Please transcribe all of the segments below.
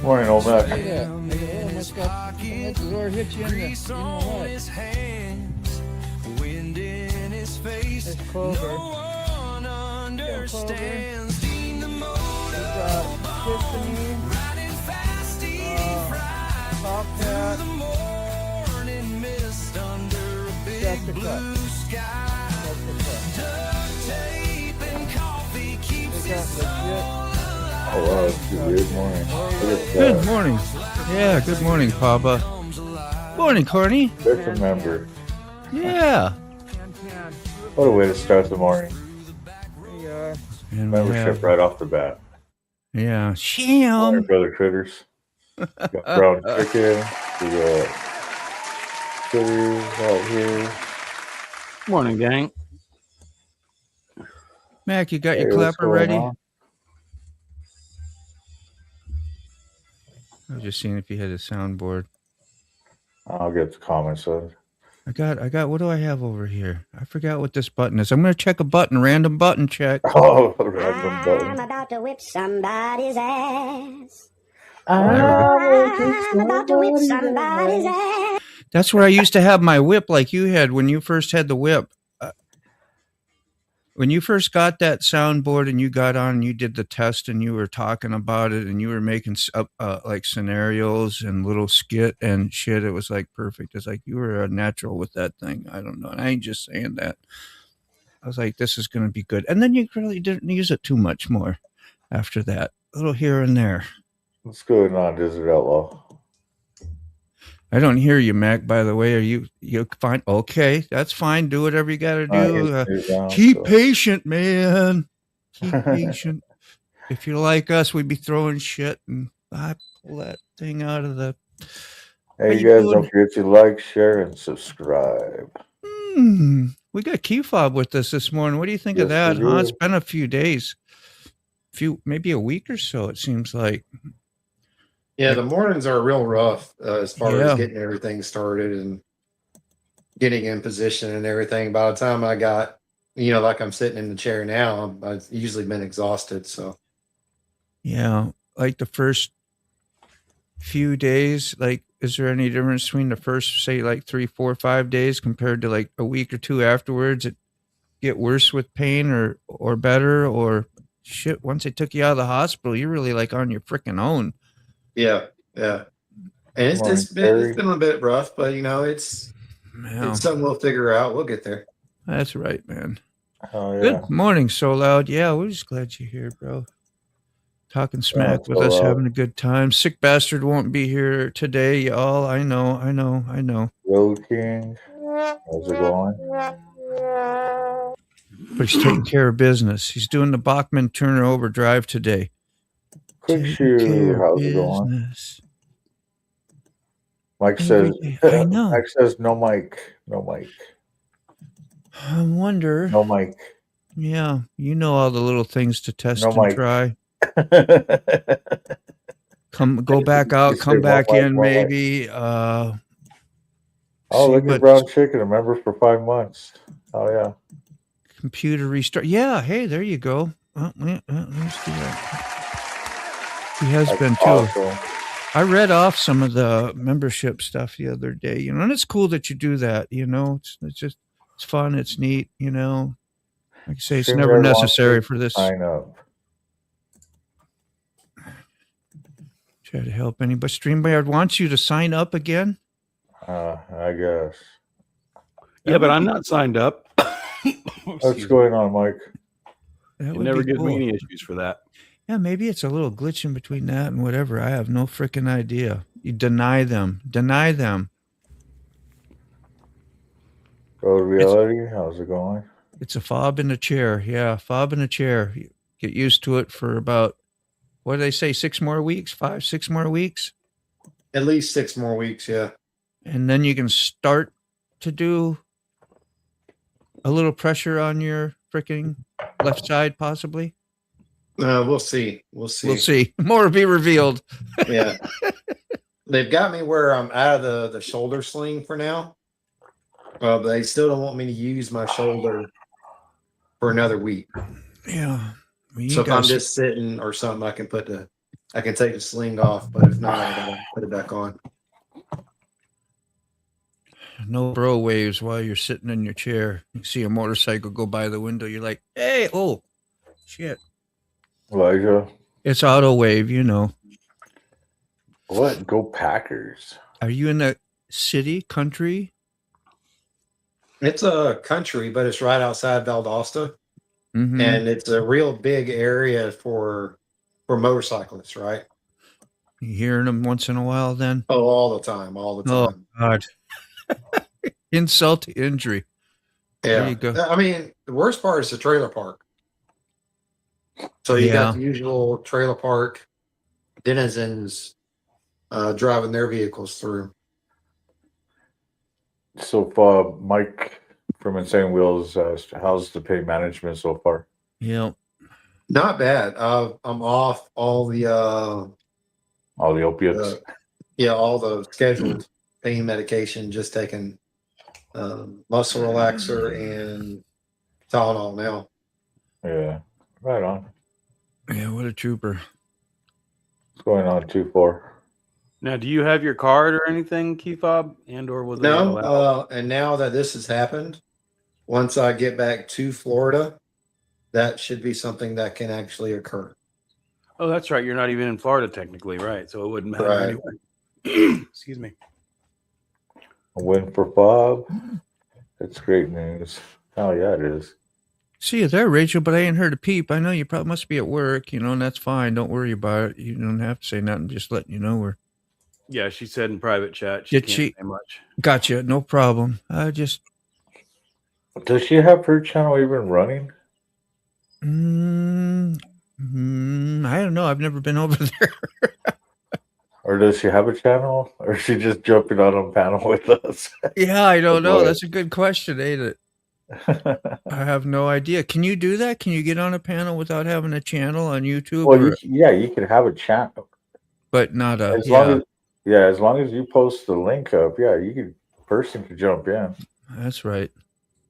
Morning, old Mac. Yeah. Let the Lord hit you in the, you know what? It's Clover. Yeah, Clover. Tiffany. Top Hat. Jessica. Oh, wow, good morning. Good morning. Yeah, good morning, Papa. Morning, Corny. Just remember. Yeah. What a way to start the morning. And Membership right off the bat. Yeah. Morning, Sham. brother critters. Got brown chicken. We got critters out here. Morning, gang. Mac, you got your Hey, what's clapper going ready? on? I was just seeing if you had a soundboard. I'll get the comments on. I got, what do I have over here? I forgot what this button is. I'm going to check a button, random button check. Oh, random button. I'm about to whip somebody's ass. I'm about to whip somebody's ass. That's where I used to have my whip like you had when you first had the whip. When you first got that soundboard and you got on and you did the test and you were talking about it and you were making like scenarios and little skit and shit, it was like perfect. It's like you were a natural with that thing. I don't know. And I ain't just saying that. I was like, this is going to be good. And then you really didn't use it too much more after that. A little here and there. What's going on, Desert Outlaw? I don't hear you, Mac, by the way. Are you fine? Okay, that's fine. Do whatever you got to do. Keep patient, man. Keep patient. If you're like us, we'd be throwing shit and I pull that thing out of the... Hey, you guys, don't forget to like, share, and subscribe. We got Keyfob with us this morning. What do you think of that, huh? It's been a few days. Maybe a week or so, it seems like. Yeah, the mornings are real rough as far as getting everything started and getting in position and everything. By the time I got, like I'm sitting in the chair now, I've usually been exhausted. So, yeah, like the first few days, like, is there any difference between the first, say, like 3, 4, 5 days compared to like a week or two afterwards? It get worse with pain or better or shit? Once they took you out of the hospital, you're really like on your freaking own. Yeah. And it's been a bit rough, but it's something we'll figure out. We'll get there. That's right, man. Oh, yeah. Good morning, So Loud. Yeah, we're just glad you're here, bro. Talking smack with us, having a good time. Sick bastard won't be here today, y'all. I know. Road King, how's it going? But he's taking care of business. He's doing the Bachman Turner Overdrive today. Quick Shoe, how's it going? Mike says, Mike says no mic. I wonder. No mic. Yeah, you know all the little things to test and try. Go back out, come back in, maybe. Oh, look at Brown Chicken, a member for 5 months. Oh, yeah. Computer restart. Yeah, hey, there you go. Let's do that. He has been too. Awesome. I read off some of the membership stuff the other day, and it's cool that you do that. It's just, it's fun, it's neat, Like I say, it's never necessary for this. Sign up. Try to help anybody. StreamYard wants you to sign up again. I guess. Yeah, but I'm not signed up. What's going on, Mike? It never gives me any issues for that. Yeah, maybe it's a little glitch in between that and whatever. I have no freaking idea. You deny them. Road Reality, how's it going? It's a fob in a chair. Yeah, fob in a chair. You get used to it for about, what do they say, 6 more weeks? 5, 6 more weeks? At least 6 more weeks, yeah. And then you can start to do a little pressure on your freaking left side, possibly. We'll see. We'll see. More will be revealed. Yeah. They've got me where I'm out of the shoulder sling for now. But they still don't want me to use my shoulder for another week. Yeah. Well, So if I'm just sitting or something, I can take the sling off, but if not, I gotta put it back on. No bro waves while you're sitting in your chair. You see a motorcycle go by the window. You're like, hey, oh, shit. Elijah. It's auto wave, you know. What? Go Packers. Are you in the city, country? It's a country, but it's right outside Valdosta. Mm-hmm. And it's a real big area for motorcyclists, right? You hearing them once in a while then? Oh, all the time. Oh, God. Insult to injury. Yeah. There you go. I mean, the worst part is the trailer park. So you got the usual trailer park denizens driving their vehicles through. So, Mike from Insane Wheels, how's the pain management so far? Yeah. Not bad. I'm off all the opiates. All the scheduled pain medication. Just taking muscle relaxer and Tylenol now. Yeah, right on. Yeah, what a trooper. What's going on, 2-4? Now, do you have your card or anything, Keyfob? And or will they No, allow? and now that this has happened, once I get back to Florida, that should be something that can actually occur. Oh, that's right. You're not even in Florida technically, right? So it wouldn't matter Right. anyway. Excuse me. A win for Bob. That's great news. Oh, yeah, it is. See you there, Rachel, but I ain't heard a peep. I know you probably must be at work, you know, and that's fine. Don't worry about it. You don't have to say nothing. Just letting you know we're. Yeah, she said in private chat she Did can't she? say much. Gotcha. No problem. I just. Does she have her channel even running? I don't know. I've never been over there. Or does she have a channel? Or is she just jumping on a panel with us? Yeah, I don't know. That's a good question, ain't it? I have no idea. Can you do that? Can you get on a panel without having a channel on YouTube? Well, you can have a channel, but not a. As long as you post the link up, person could jump in. That's right.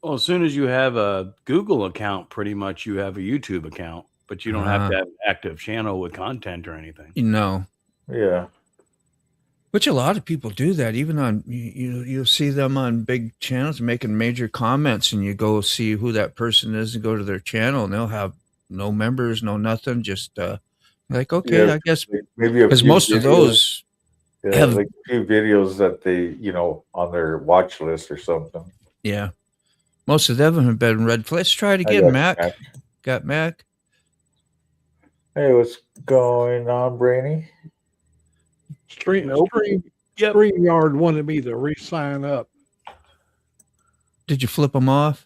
Well, as soon as you have a Google account, pretty much you have a YouTube account, but you don't have to have an active channel with content or anything. No. Yeah. Which a lot of people do that, even on you'll see them on big channels making major comments, and you go see who that person is and go to their channel, and they'll have no members, no nothing, just like okay, I guess maybe because most of those have like a few videos that they on their watch list or something. Yeah, most of them have been red. Let's try it again, Mac. Got Mac. Hey, what's going on, Brainy? StreamYard wanted me to re-sign up. Did you flip them off?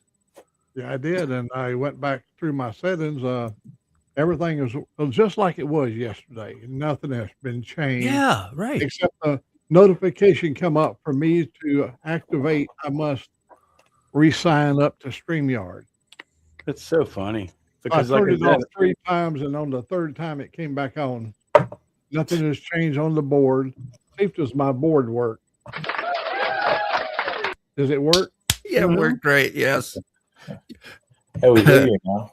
Yeah, I did, and I went back through my settings. Everything was just like it was yesterday. Nothing has been changed. Yeah, right. Except the notification come up for me to activate. I must re-sign up to StreamYard. That's so funny. Because I turned it off 3 times, and on the 3rd time it came back on. Nothing has changed on the board. See if does my board work? Does it work? Yeah, it worked great. Yes. Hey, we hear you now.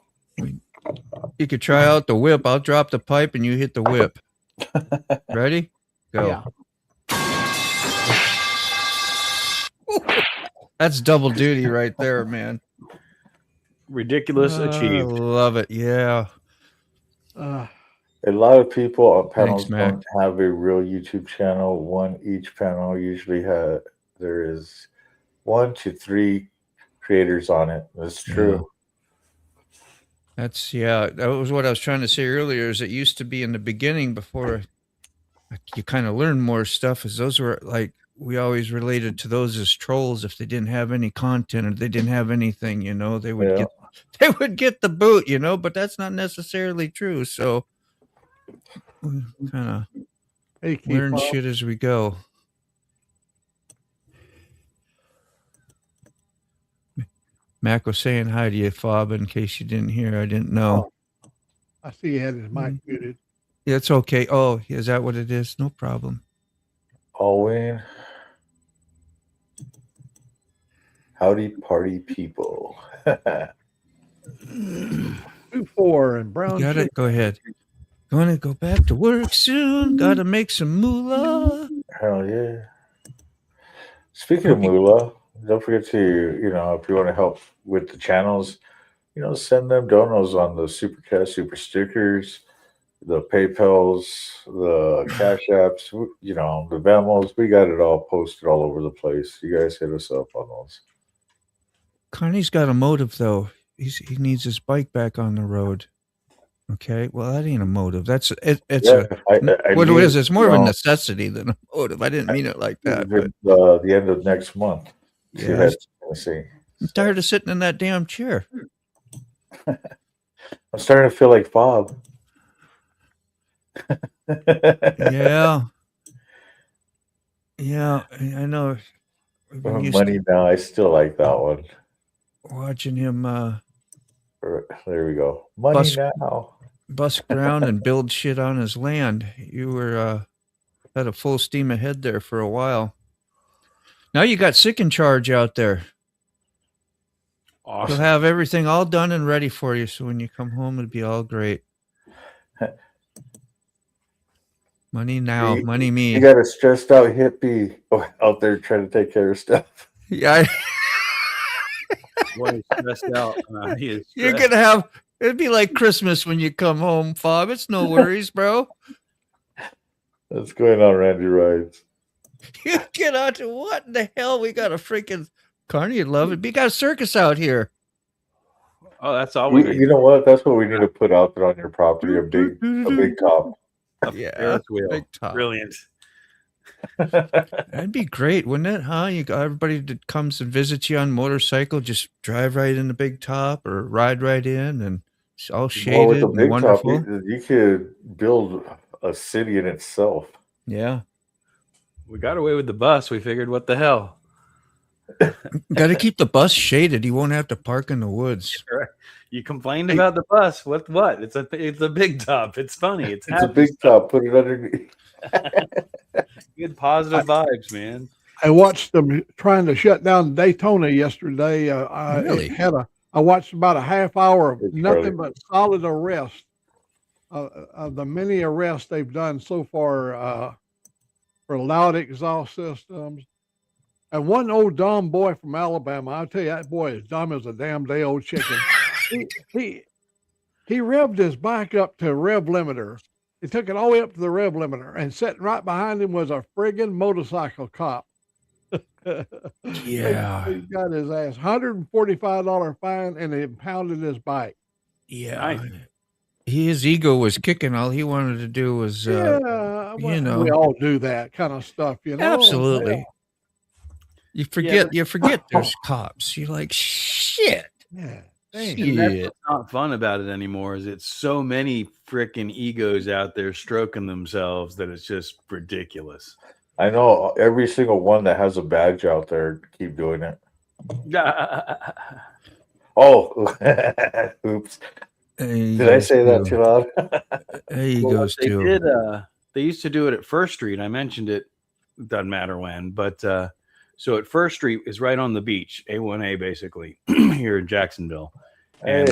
You could try out the whip. I'll drop the pipe and you hit the whip. Ready? Go. Yeah. That's double duty right there, man. Ridiculous achieved. I love it. Yeah. A lot of people on panels Thanks, don't have a real YouTube channel. One each panel usually there is 1 to 3 creators on it. That's true. That was what I was trying to say earlier. Is it used to be in the beginning before you kind of learn more stuff, as those were like we always related to those as trolls. If they didn't have any content or they didn't have anything, they would get the boot, but that's not necessarily true. So we kind of learn shit as we go. Mac was saying hi to you, Fob, in case you didn't hear. I didn't know. I see he had his mic muted. Yeah, it's okay. Oh, is that what it is? No problem. Alwyn. Howdy, party people. 2-4 and brown. Got it. Go ahead. Gonna go back to work soon. Gotta make some moolah. Hell yeah. Speaking of moolah, don't forget to, if you want to help with the channels, send them donos on the Supercast, Super Stickers, the PayPals, the Cash Apps, the Venmos. We got it all posted all over the place. You guys hit us up on those. Connie's got a motive, though. He needs his bike back on the road. Okay, well, that ain't a motive. It's what it is. It's more of a necessity than a motive. I didn't mean it like that. But the end of next month. Yeah, I'm tired of sitting in that damn chair. I'm starting to feel like Bob. Yeah, I know. Money Now. I still like that one. Watching him. There we go. Money Now. Bust ground and build shit on his land. You were had a full steam ahead there for a while. Now you got Sick in charge out there. Awesome. He'll have everything all done and ready for you, so when you come home, it'll be all great. Money now, money me. You got a stressed out hippie out there trying to take care of stuff. Yeah. Boy, he's stressed out. He is You're stressed. gonna have it'd be like Christmas when you come home, Bob. It's no worries, bro. What's going on, Randy Rides? You get out to what in the hell? We got a freaking Carney, you'd love it. We got a circus out here. Oh, that's all we need. You know what? That's what we need to put out there on your property. A big top. Yeah, Ferris wheel. big top. Brilliant. That'd be great, wouldn't it? Huh? You got everybody that comes and visits you on motorcycle, just drive right in the big top or ride right in, and it's all shaded with the and big wonderful. Top, you could build a city in itself. Yeah. We got away with the bus. We figured, what the hell? Got to keep the bus shaded. You won't have to park in the woods. You complained about the bus. What? It's a big top. It's funny. It's a big top. Put it underneath. Good positive vibes, man. I watched them trying to shut down Daytona yesterday. Really? I watched about a half hour of nothing but solid arrest. The many arrests they've done so far for loud exhaust systems. And one old dumb boy from Alabama, I'll tell you, that boy is dumb as a damn day old chicken. he revved his bike up to rev limiter. He took it all the way up to the rev limiter, and sitting right behind him was a friggin' motorcycle cop. Yeah. He got his ass $145 fine, and he impounded his bike. Yeah. Nice. His ego was kicking. All he wanted to do was, we all do that kind of stuff, Absolutely. Yeah. You forget there's cops. You're like, shit. Yeah. And that's what's not fun about it anymore. Is it's so many freaking egos out there stroking themselves that it's just ridiculous. I know every single one that has a badge out there keep doing it. Oh, oops! Did I say that too loud? Egos too. They used to do it at First Street. I mentioned it. Doesn't matter when, but so at First Street is right on the beach, A1A basically here in Jacksonville. And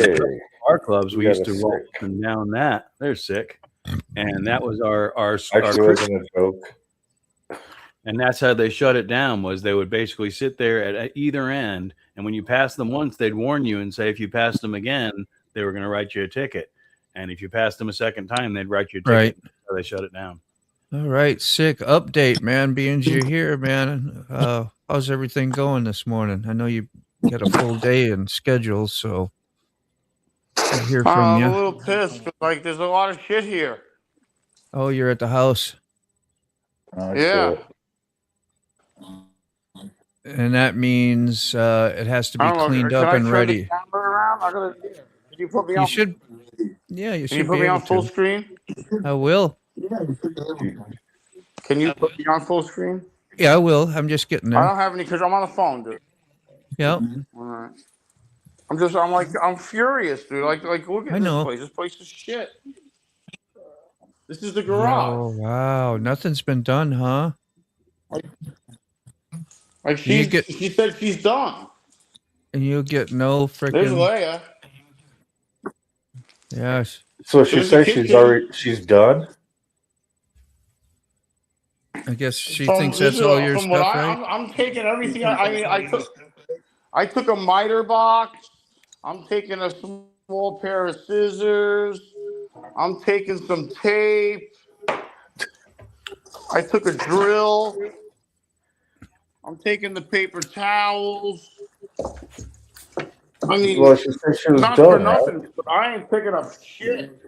our clubs, we used to roll up and down that. They're sick. And that was our Actually, wasn't a joke. And that's how they shut it down, was they would basically sit there at either end. And when you passed them once, they'd warn you and say, if you passed them again, they were going to write you a ticket. And if you passed them a second time, they'd write you a ticket. Right. So they shut it down. All right. Sick update, man. Being you're here, man. How's everything going this morning? I know you got a full day and schedule, so I hear from you. I'm a little pissed because there's a lot of shit here. Oh, you're at the house. Yeah. And that means it has to be cleaned up and ready. Can you put me on? You should. Yeah, you should. Can you put me on full screen? I will. Can you put me on full screen? Yeah, I will. I'm just getting there. I don't have any because I'm on the phone, dude. Yeah. All right. I'm furious, dude. Like look at this place. This place is shit. This is the garage. Oh wow, nothing's been done, huh? She said she's done. And you'll get no freaking. There's Leia. Yes. So she says she's done. I guess she thinks that's all your from what stuff, right? I'm taking everything. I mean, I took a miter box. I'm taking a small pair of scissors. I'm taking some tape. I took a drill. I'm taking the paper towels. I mean, Well, she said she was not done, for nothing, right? but I ain't picking up shit.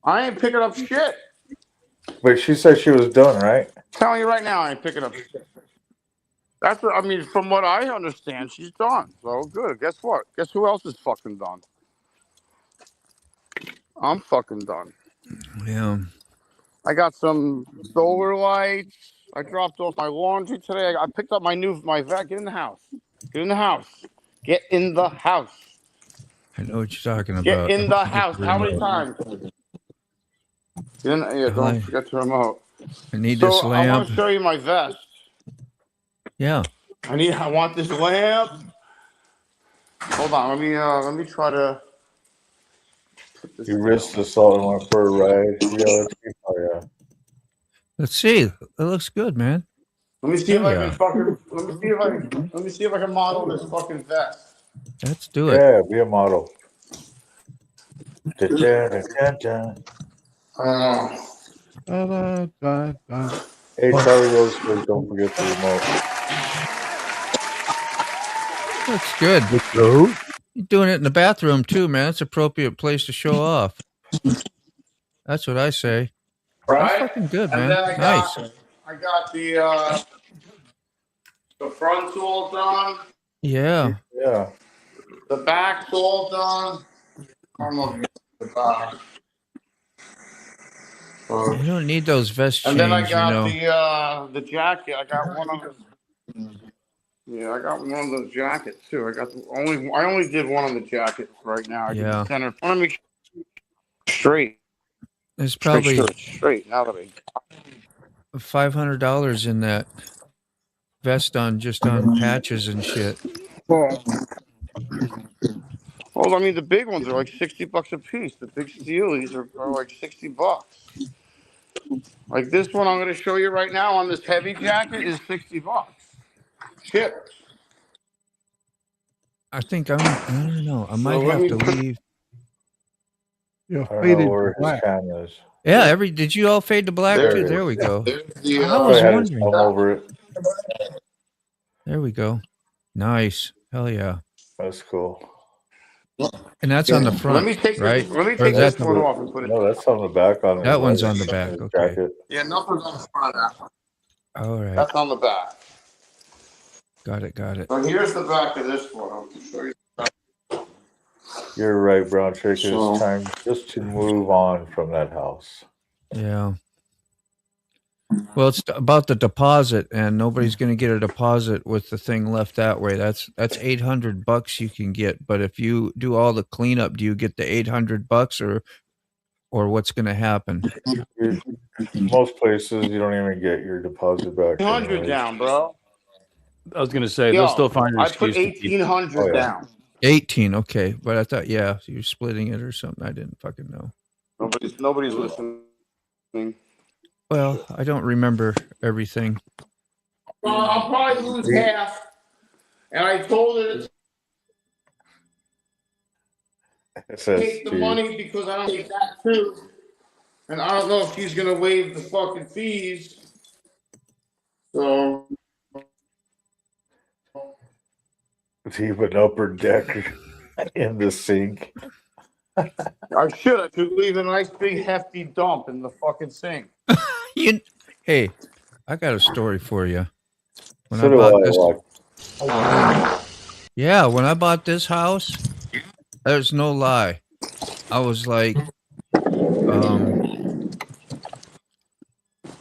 I ain't picking up shit. But she said she was done, right? Telling you right now, I ain't picking up shit. That's what I mean. From what I understand, she's done. So good. Guess what? Guess who else is fucking done? I'm fucking done. Yeah. I got some solar lights. I dropped off my laundry today. I picked up my vac. Get in the house. Get in the house. Get in the house. I know what you're talking Get about. in the house. How many times? Don't forget the remote. I need this lamp. I want to show you my vest. Yeah. I want this lamp. Hold on. Let me try to put this. You risked the salt and went for a ride. Yeah, yeah. Let's see. It looks good, man. Let me see if I can fucking. Let me see if I can model this fucking vest. Let's do it. Yeah, be a model. Da, da, da, da, da. Hey, Charlie Rose, don't forget the remote. Looks good. You're doing it in the bathroom too, man. It's an appropriate place to show off. That's what I say. Right? That's fucking good, man. And then Nice. I got the front's all done. Yeah. Yeah. The back's all done. I'm looking at the back. You don't need those vest chains, And then I got the jacket. I got one of them. Yeah, I got one of those jackets too. I only did one of the jackets right now. I did the center. I want to make sure straight. There's probably straight. Now that $500 in that vest on patches and shit. Well, I mean, the big ones are like $60 a piece. The big steelies are like $60. Like this one I'm going to show you right now on this heavy jacket is $60. Shit. I think I don't know. I might have to leave. I don't know where his cam is. Yeah, did you all fade to black too? There we go. I was wondering. Over it. There we go. Nice. Hell yeah. That's cool. And that's on the front, let me take right? This one off and put it. No, that's on the back. That one's on the back. Okay. Jacket. Yeah, nothing's on the front of that one. All right. That's on the back. Got it. So here's the back of this one. I'll show you. You're right, Brown Trick. It's time just to move on from that house. Yeah. Well, it's about the deposit, and nobody's going to get a deposit with the thing left that way. That's $800 you can get. But if you do all the cleanup, do you get the $800 or what's going to happen? Most places you don't even get your deposit back. 100 down, bro. I was going to say they'll still find an excuse. I put 1,800 down. 18, okay. But I thought, you're splitting it or something. I didn't fucking know. Nobody's listening. Well, I don't remember everything. I'll probably lose half. And I told her to take the money because I don't take that too. And I don't know if she's going to waive the fucking fees. So. Leave an upper deck in the sink. I should leave a nice big hefty dump in the fucking sink. Hey, I got a story for you. When when I bought this house, there's no lie. I was like,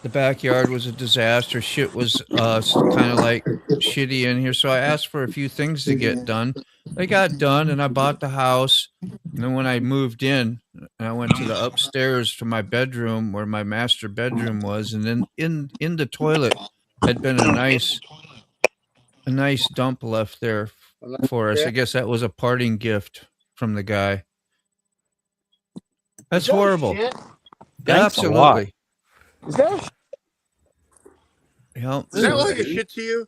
the backyard was a disaster. Shit was kind of like shitty in here. So I asked for a few things to get done. They got done, and I bought the house. And then when I moved in, I went to the upstairs to my bedroom where my master bedroom was, and then in the toilet had been a nice dump left there for us. I guess that was a parting gift from the guy. That's horrible. Shit? Absolutely. Is that Yeah. does that look like a shit to you?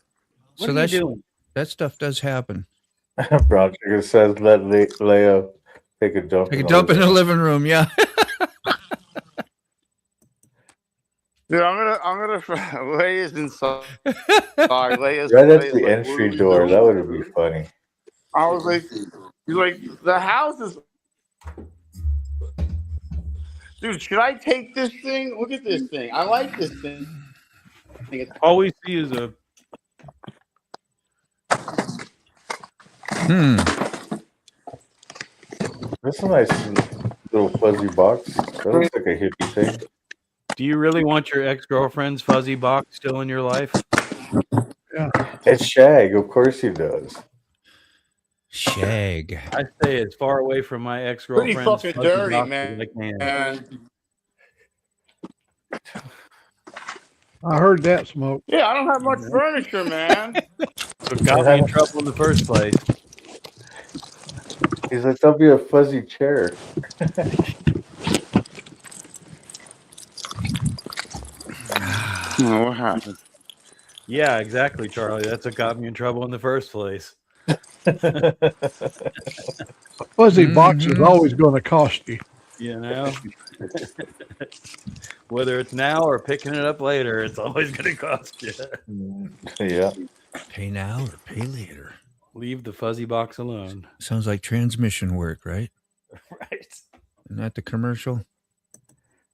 What So are you doing? that stuff does happen. Brown Sugar says let Leia take a dump. Take a dump in the living room. Yeah. Dude, I'm gonna Leia's inside. Leia's Right at Leia's the like, entry "What are we door. doing?" That would be funny. I was like, he's like, the house is. Dude, should I take this thing? Look at this thing. I like this thing. All we see is a. That's a nice little fuzzy box. That looks like a hippie thing. Do you really want your ex-girlfriend's fuzzy box still in your life? It's Shag. Of course he does. Shag. I stay as far away from my ex-girlfriend's Pretty fucking fuzzy dirty, box man. as I can. And I heard that, Smoke. yeah, I don't have much furniture, man. So it got me in trouble in the first place. He's like, that'll be a fuzzy chair. Oh, what happened? Yeah, exactly, Charlie. That's what got me in trouble in the first place. Fuzzy box is always going to cost you. You know, whether it's now or picking it up later, it's always going to cost you. Yeah. Pay now or pay later. Leave the fuzzy box alone. Sounds like transmission work, right? Right. Isn't that the commercial?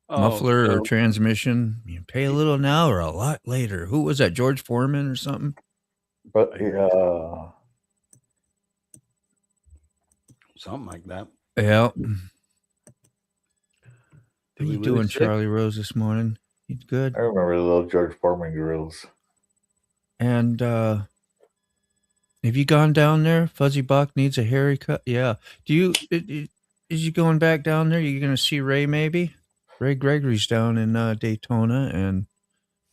Oh, Muffler so- or transmission. You pay a little now or a lot later. Who was that? George Foreman or something? But something like that. Yeah. Did How we you lose doing, Sid? Charlie Rose, this morning? You good? I remember the little George Foreman grills. And have you gone down there? Fuzzy Buck needs a haircut. Yeah. Do you? Is you going back down there? You gonna see Ray maybe? Ray Gregory's down in Daytona, and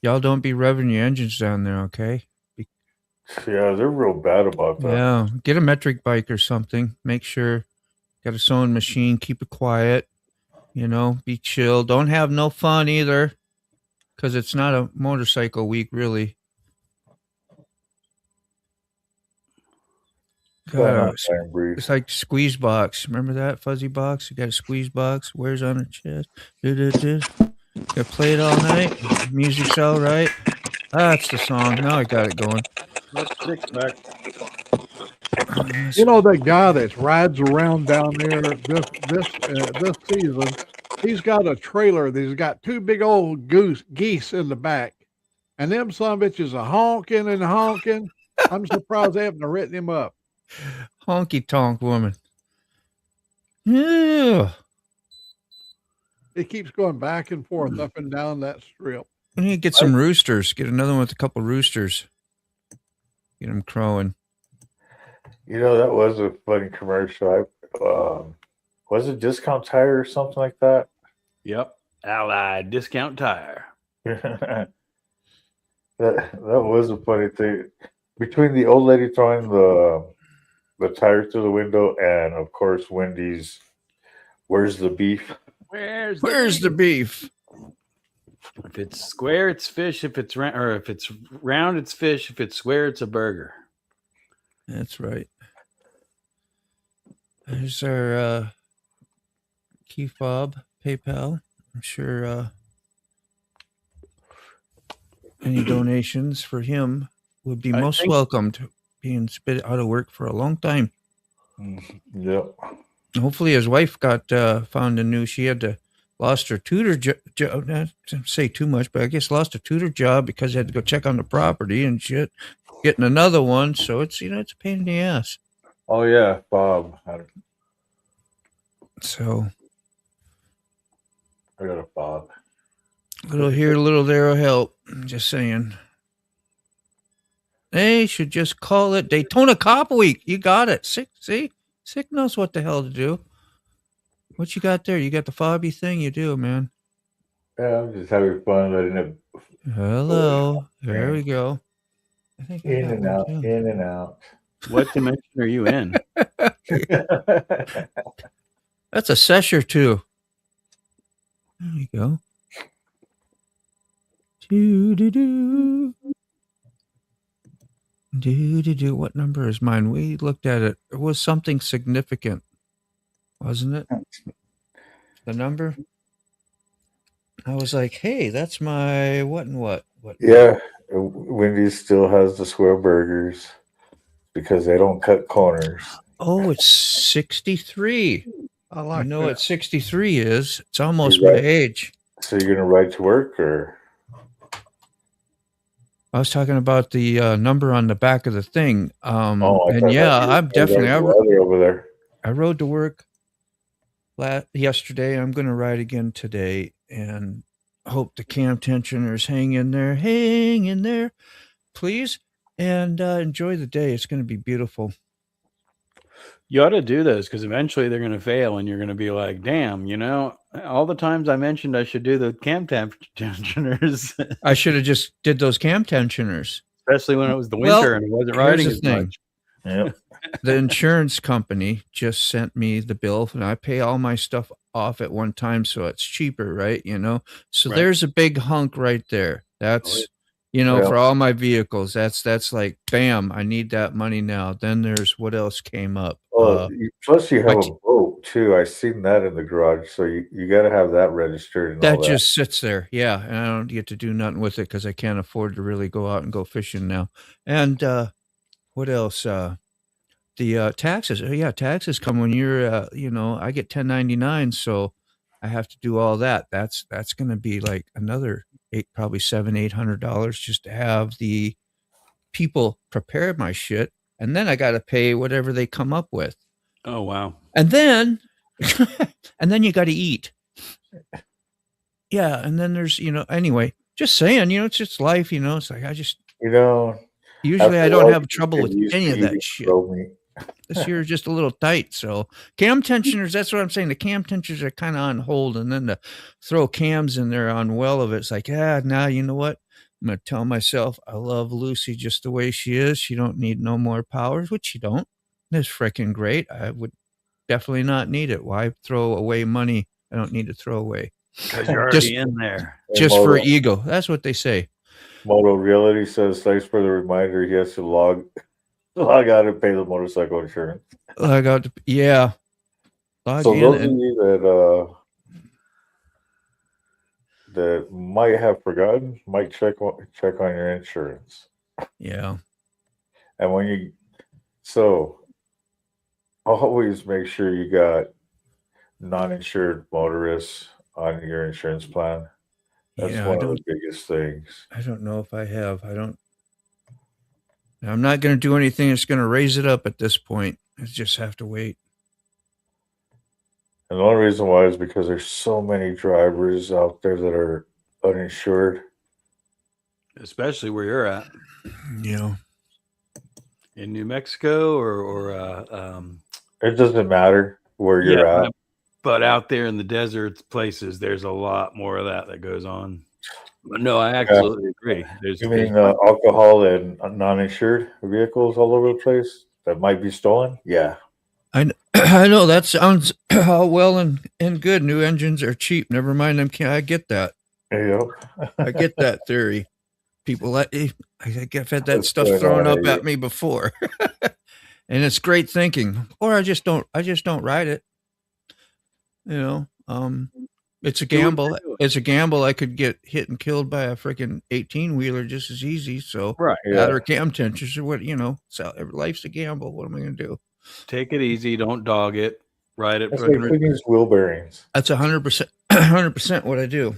y'all don't be revving your engines down there, okay? Yeah, they're real bad about that. Yeah. Get a metric bike or something. Make sure got a sewing machine. Keep it quiet. You know, be chill. Don't have no fun either, because it's not a motorcycle week, really. It's like squeeze box. Remember that fuzzy box? You got a squeeze box. Wears on her chest. Got play it all night. Music's all right. That's the song. Now I got it going. You know that guy that rides around down there this season. He's got a trailer that's got two big old geese in the back, and them son bitches are honking and honking. I'm surprised they haven't written him up. Honky tonk woman. Yeah. It keeps going back and forth up and down that strip. We need to get some roosters. Get another one with a couple roosters. Get them crowing. You know, that was a funny commercial. Was it Discount Tire or something like that? Yep. Allied Discount Tire. that was a funny thing. Between the old lady throwing the tire through the window and, of course, Wendy's, where's the beef? Where's the beef? If it's square, it's fish. If it's round, or if it's round, it's fish. If it's square, it's a burger. That's right. There's our key fob, PayPal. I'm sure any donations for him would be most welcomed. Being spit out of work for a long time. Yep. Hopefully his wife got found a new. She had to lost her tutor job. Not to say too much, but I guess lost a tutor job because they had to go check on the property and shit. Getting another one, so it's it's a pain in the ass. Oh yeah, Bob. So I got a Bob. Little here, little there will help. I'm just saying. They should just call it Daytona Cop Week. You got it. Sick knows what the hell to do. What you got there? You got the fobby thing? You do, man. Yeah, I'm just having fun letting it. Hello. There we go. I think in and out, in and out. What dimension are you in? That's a session too. There you go. Do. What number is mine? We looked at it. It was something significant, wasn't it? The number? I was like, hey, that's my what and what? Yeah, Wendy's still has the square burgers because they don't cut corners. Oh, it's 63. I like know that. what 63 is? It's almost my age. So you're gonna ride to work, or? I was talking about the number on the back of the thing. And yeah, I'm definitely over there. I rode to work yesterday. I'm going to ride again today, and hope the cam tensioners hang in there, please, and enjoy the day. It's going to be beautiful. You ought to do this because eventually they're going to fail, and you're going to be like, "Damn, all the times I mentioned I should do the cam tensioners, I should have just did those cam tensioners, especially when it was the winter and it wasn't riding as much." Yep. The insurance company just sent me the bill, and I pay all my stuff off at one time, so it's cheaper, right? So Right. There's a big hunk right there. That's for all my vehicles. That's like, bam, I need that money now. Then there's what else came up. Plus you have a boat too. I seen that in the garage, so you got to have that registered. And that all just sits there, yeah, and I don't get to do nothing with it because I can't afford to really go out and go fishing now. And what else? The taxes. Taxes come when you're, I get 1099, so I have to do all that. That's going to be like another probably $700-800 just to have the people prepare my shit, and then I got to pay whatever they come up with. Oh wow! And then, you got to eat. Yeah, and then there's anyway. Just saying, it's just life. It's like I just usually I don't have trouble with any of that shit. This year is just a little tight. So cam tensioners, that's what I'm saying. The cam tensioners are kind of on hold, and then to throw cams in there on well of it's like, now you know what? I'm going to tell myself I love Lucy just the way she is. She don't need no more powers, which she don't. That's freaking great. I would definitely not need it. Why throw away money I don't need to throw away? Because you're already in there. Just for ego. That's what they say. Moto Reality says, thanks for the reminder. He has to log out and pay the motorcycle insurance. Log out. Yeah. So those of you that might have forgotten, might check on your insurance. Yeah. And always make sure you got non-insured motorists on your insurance plan. That's one of the biggest things. I don't know if I have. I'm not going to do anything that's going to raise it up at this point. I just have to wait. And the only reason why is because there's so many drivers out there that are uninsured. Especially where you're at. Yeah. In New Mexico or it doesn't matter where you're at. But out there in the desert places, there's a lot more of that goes on. But no, I absolutely agree. You mean alcohol and non-insured vehicles all over the place that might be stolen? Yeah. I know that sounds all well and good. New engines are cheap. Never mind them. I get that. Yep. I get that theory. People, I've had that stuff thrown up at me before, and it's great thinking. Or I just don't ride it. It's a gamble. It's a gamble. I could get hit and killed by a freaking 18-wheeler just as easy. So, right. Or cam tensions or what, so life's a gamble. What am I going to do? Take it easy. Don't dog it. Ride it. That's like use wheel bearings. That's 100% what I do.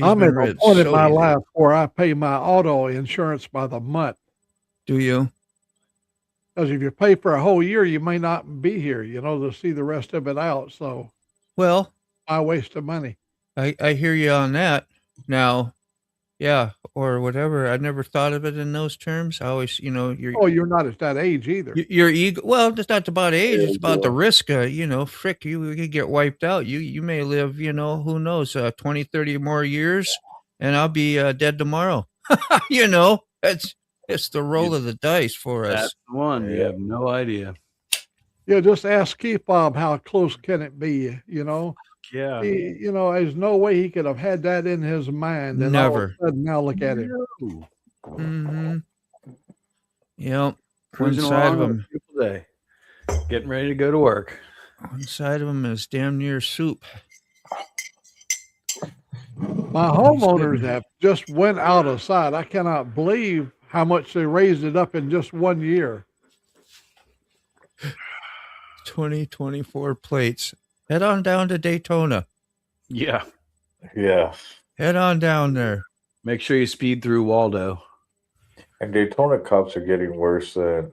I'm at a point in my life where I pay my auto insurance by the month. Do you? Because if you pay for a whole year, you may not be here, to see the rest of it out. So, well, I waste of money. I hear you on that. Now, yeah, or whatever. I never thought of it in those terms. I always, you're not at that age either. Your ego. Well, it's not about age. It's about the risk. Frick, you could get wiped out. You may live, who knows, 20, 30 more years, and I'll be dead tomorrow. It's the roll of the dice for us. That's the one. You have no idea. Yeah, just ask Keith Bob how close can it be, Yeah. You know, there's no way he could have had that in his mind. And all of Never. a sudden, now look at him. Mm-hmm. Yep. Cruising One side of along on a him. beautiful day, getting ready to go to work. One side of him is damn near soup. My homeowners have just went out of sight. I cannot believe how much they raised it up in just 1 year. 2024 plates. Head on down to Daytona. Yeah. Yeah. Head on down there. Make sure you speed through Waldo. And Daytona cops are getting worse than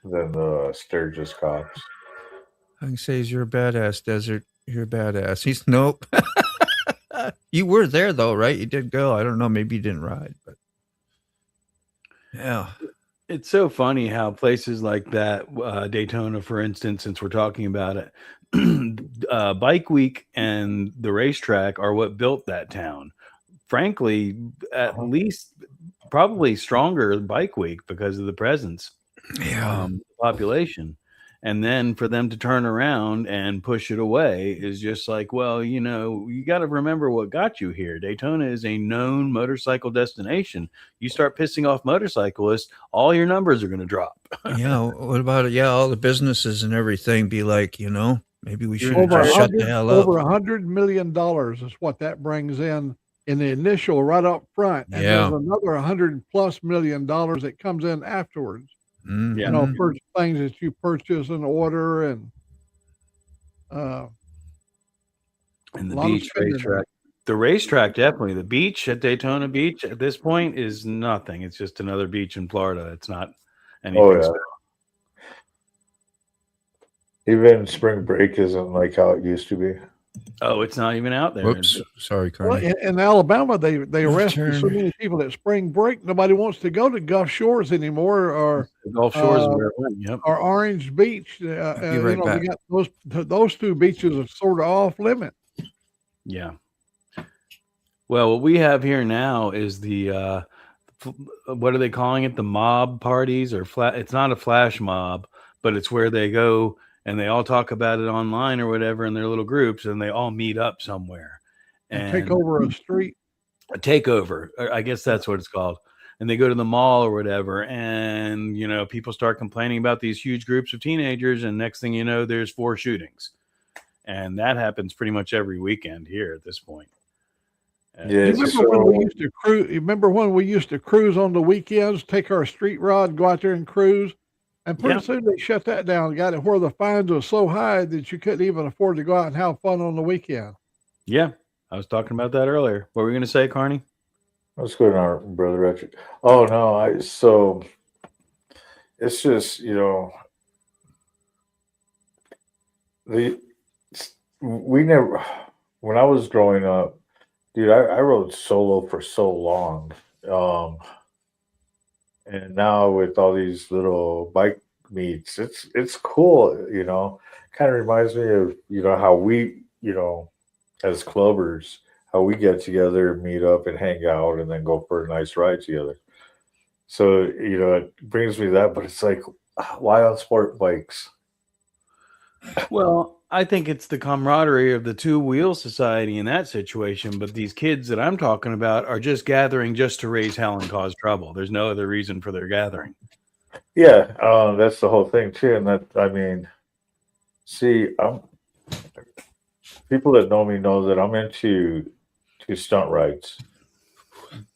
the Sturgis cops. I can say you're a badass, Desert. You're a badass. He's nope. You were there though, right? You did go. I don't know. Maybe you didn't ride, but yeah. It's so funny how places like that, Daytona, for instance, since we're talking about it, Bike Week and the racetrack are what built that town. Frankly, at least probably stronger Bike Week because of the presence, population. And then for them to turn around and push it away is just like, well, you know, you got to remember what got you here. Daytona is a known motorcycle destination. You start pissing off motorcyclists, all your numbers are going to drop. Yeah. What about it? Yeah. All the businesses and everything be like, you know, maybe we should Over just shut the hell up. Over $100 million is what that brings in the initial right up front. And there's another $100+ million that comes in afterwards. Mm-hmm. You know, for things that you purchase and order and the beach racetrack. The racetrack, definitely. The beach at Daytona Beach at this point is nothing. It's just another beach in Florida. It's not anything special. Even spring break isn't like how it used to be. Oh, it's not even out there. Whoops. Sorry, Carney. Well, in Alabama, they arrested so many people at spring break. Nobody wants to go to Gulf Shores anymore, or Gulf Shores, where it went, or Orange Beach. Be right back. We got those two beaches are sort of off limit. Yeah. Well, what we have here now is the what are they calling it? The mob parties or it's not a flash mob, but it's where they go and they all talk about it online or whatever in their little groups, and they all meet up somewhere and take over a street. A takeover, I guess that's what it's called. And they go to the mall or whatever, and you know, people start complaining about these huge groups of teenagers, and next thing you know, there's 4 shootings, and that happens pretty much every weekend here at this point. Remember when we used to cruise on the weekends, take our street rod, go out there and cruise? And pretty soon they shut that down, got it where the fines were so high that you couldn't even afford to go out and have fun on the weekend. Yeah, I was talking about that earlier. What were you going to say, Carney? What's going on, Brother Richard? Oh, no, so it's just, you know, we never, when I was growing up, dude, I rode solo for so long. And now with all these little bike meets, it's cool, you know. Kind of reminds me of, you know, how we, you know, as clubbers, how we get together, meet up and hang out and then go for a nice ride together. So, you know, it brings me that, but it's like, why on sport bikes? Well, I think it's the camaraderie of the two-wheel society in that situation, but these kids that I'm talking about are just gathering just to raise hell and cause trouble. There's no other reason for their gathering. Yeah, that's the whole thing too. And that, I mean, see, people that know me know that I'm into stunt rides,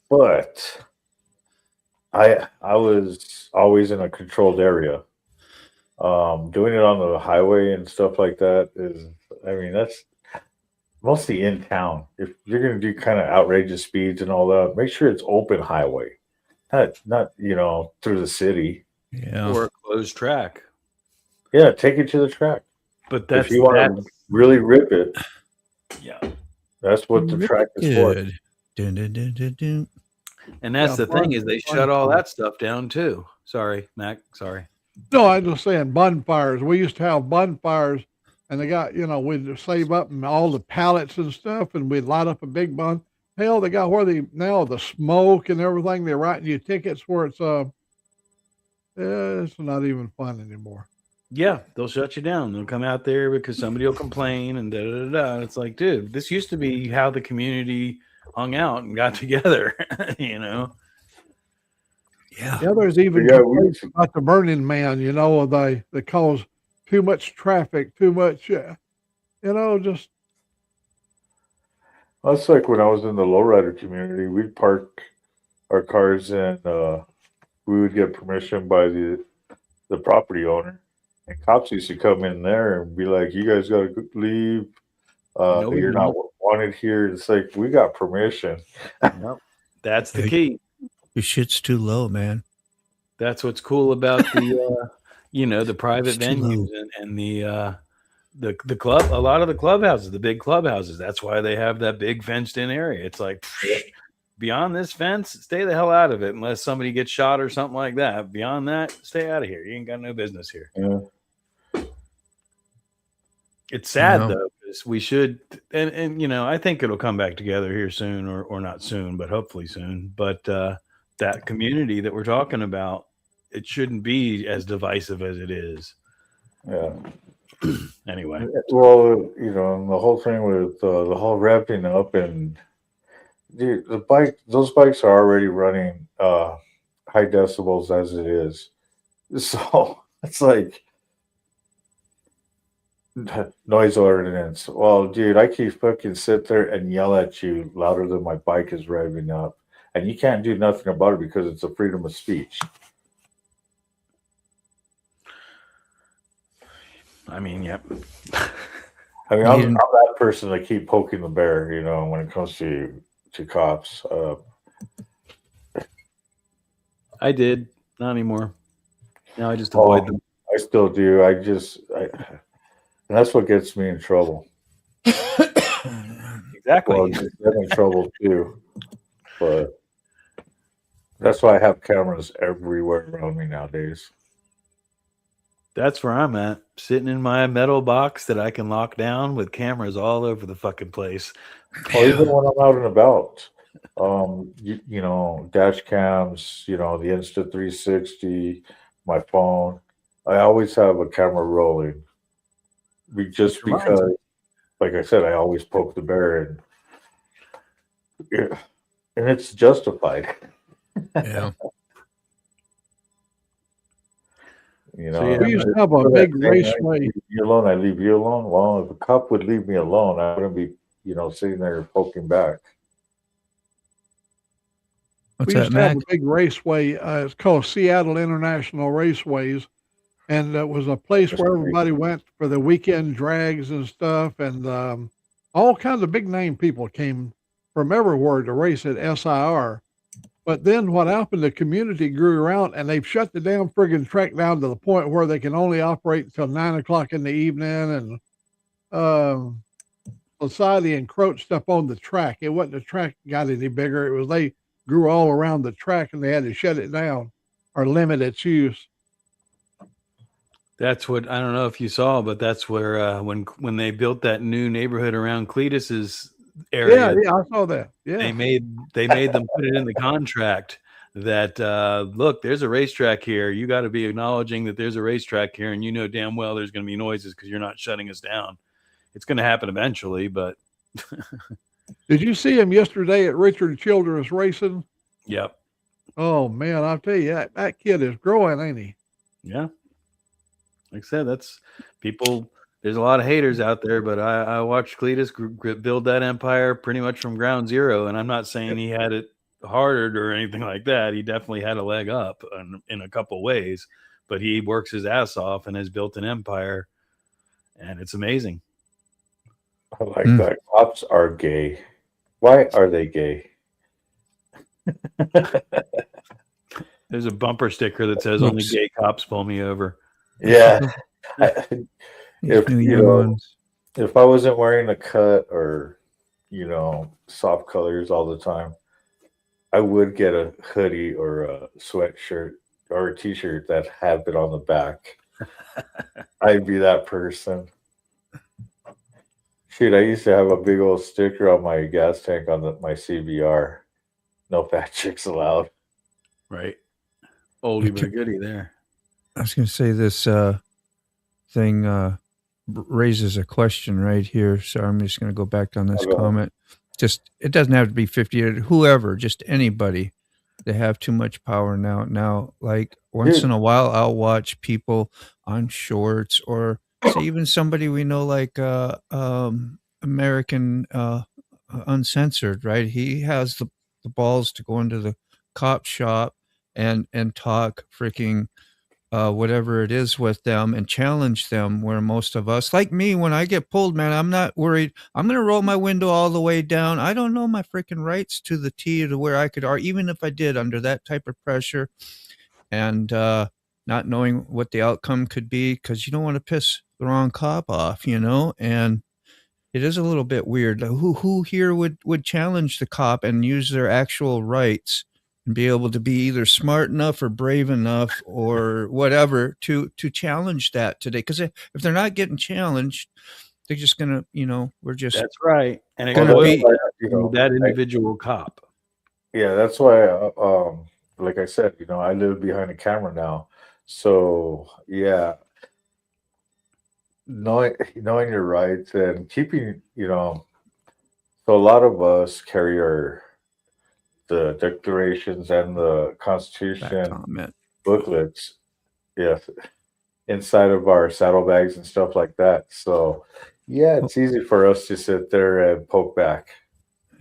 but I was always in a controlled area. Doing it on the highway and stuff like that is, I mean, that's mostly in town. If you're going to do kind of outrageous speeds and all that, make sure it's open highway, not you know, through the city. Yeah. Or a closed track. Yeah, take it to the track. But that's, if you want to really rip it, yeah, that's what the track is for. Dun, dun, dun, dun, dun. And that's the thing is they shut all that stuff down too. Sorry, Mac. Sorry. No, I'm just saying bonfires. We used to have bonfires, and they got, you know, we'd save up and all the pallets and stuff, and we'd light up a big bun. Hell, they got where now the smoke and everything. They're writing you tickets where it's not even fun anymore. Yeah, they'll shut you down. They'll come out there because somebody will complain and da da da. It's like, dude, this used to be how the community hung out and got together. You know. Yeah. Yeah, there's even complaints about the Burning Man. You know, they cause too much traffic, too much. You know, just. That's like when I was in the lowrider community. We'd park our cars and we would get permission by the property owner. And cops used to come in there and be like, "You guys got to leave. You're not wanted here." It's like, we got permission. Yep. That's the key. Your shit's too low, man. That's what's cool about the, the private venues and the club. A lot of the clubhouses, the big clubhouses. That's why they have that big fenced in area. It's like, beyond this fence, stay the hell out of it unless somebody gets shot or something like that. Beyond that, stay out of here. You ain't got no business here. Yeah. It's sad though, because we should, and I think it'll come back together here soon, or not soon, but hopefully soon. But that community that we're talking about, it shouldn't be as divisive as it is. Yeah. Anyway. Well, and the whole thing with the whole revving up and dude, those bikes are already running high decibels as it is. So it's like noise ordinance. Well, dude, I keep fucking sit there and yell at you louder than my bike is revving up. And you can't do nothing about it because it's a freedom of speech. I mean, yep. I mean, I'm that person that keep poking the bear, when it comes to cops. I did. Not anymore. No, I just avoid them. I still do. And that's what gets me in trouble. Exactly. Well, I'm in trouble too. But that's why I have cameras everywhere around me nowadays. That's where I'm at, sitting in my metal box that I can lock down with cameras all over the fucking place. Well, even when I'm out and about, dash cams, the Insta360, my phone, I always have a camera rolling. Because, like I said, I always poke the bear, and it's justified. Yeah. We used to have a big raceway. Leave you alone, I leave you alone. Well, if a cop would leave me alone, I wouldn't be, sitting there poking back. We used to have a big raceway. It's called Seattle International Raceways, and it was a place where everybody went for the weekend drags and stuff, and all kinds of big name people came from everywhere to race at SIR. But then what happened, the community grew around and they've shut the damn friggin' track down to the point where they can only operate until 9:00 in the evening. And society encroached up on the track. It wasn't the track got any bigger. It was they grew all around the track and they had to shut it down or limit its use. That's what, I don't know if you saw, but that's where when they built that new neighborhood around Cletus's area. Yeah, I saw that. Yeah, they made them put it in the contract that look, there's a racetrack here. You got to be acknowledging that there's a racetrack here, and damn well there's going to be noises because you're not shutting us down. It's going to happen eventually, but. Did you see him yesterday at Richard Childress Racing? Yep. Oh man, I'll tell you that kid is growing, ain't he? Yeah. Like I said, that's people. There's a lot of haters out there, but I watched Cletus build that empire pretty much from ground zero. And I'm not saying he had it harder or anything like that. He definitely had a leg up in a couple ways, but he works his ass off and has built an empire, and it's amazing. I like that. Cops are gay. Why are they gay? There's a bumper sticker that says only gay cops pull me over. Yeah. If I wasn't wearing a cut or, soft colors all the time, I would get a hoodie or a sweatshirt or a t-shirt that had it on the back. I'd be that person. Shoot, I used to have a big old sticker on my gas tank on my CBR. No fat chicks allowed. Right. Oldie but a goodie there. I was going to say this thing raises a question right here. So I'm just going to go back on this comment. Just, it doesn't have to be 50, whoever, just anybody. They have too much power now. Now, like once in a while, I'll watch people on shorts, or say even somebody we know, like American Uncensored, right? He has the balls to go into the cop shop and talk freaking whatever it is with them and challenge them, where most of us, like me, when I get pulled, man, I'm not worried. I'm going to roll my window all the way down. I don't know my freaking rights to the T, to where I could, or even if I did under that type of pressure, and not knowing what the outcome could be, because you don't want to piss the wrong cop off, and it is a little bit weird. Who here would challenge the cop and use their actual rights and be able to be either smart enough or brave enough or whatever to challenge that today? Because if they're not getting challenged, they're just gonna, we're just, that's right, and it gonna be that individual cop. Yeah, that's why. Like I said, I live behind a camera now, so yeah, knowing your rights and keeping, so a lot of us carry the declarations and the Constitution booklets, yes, inside of our saddlebags and stuff like that. So, yeah, it's easy for us to sit there and poke back.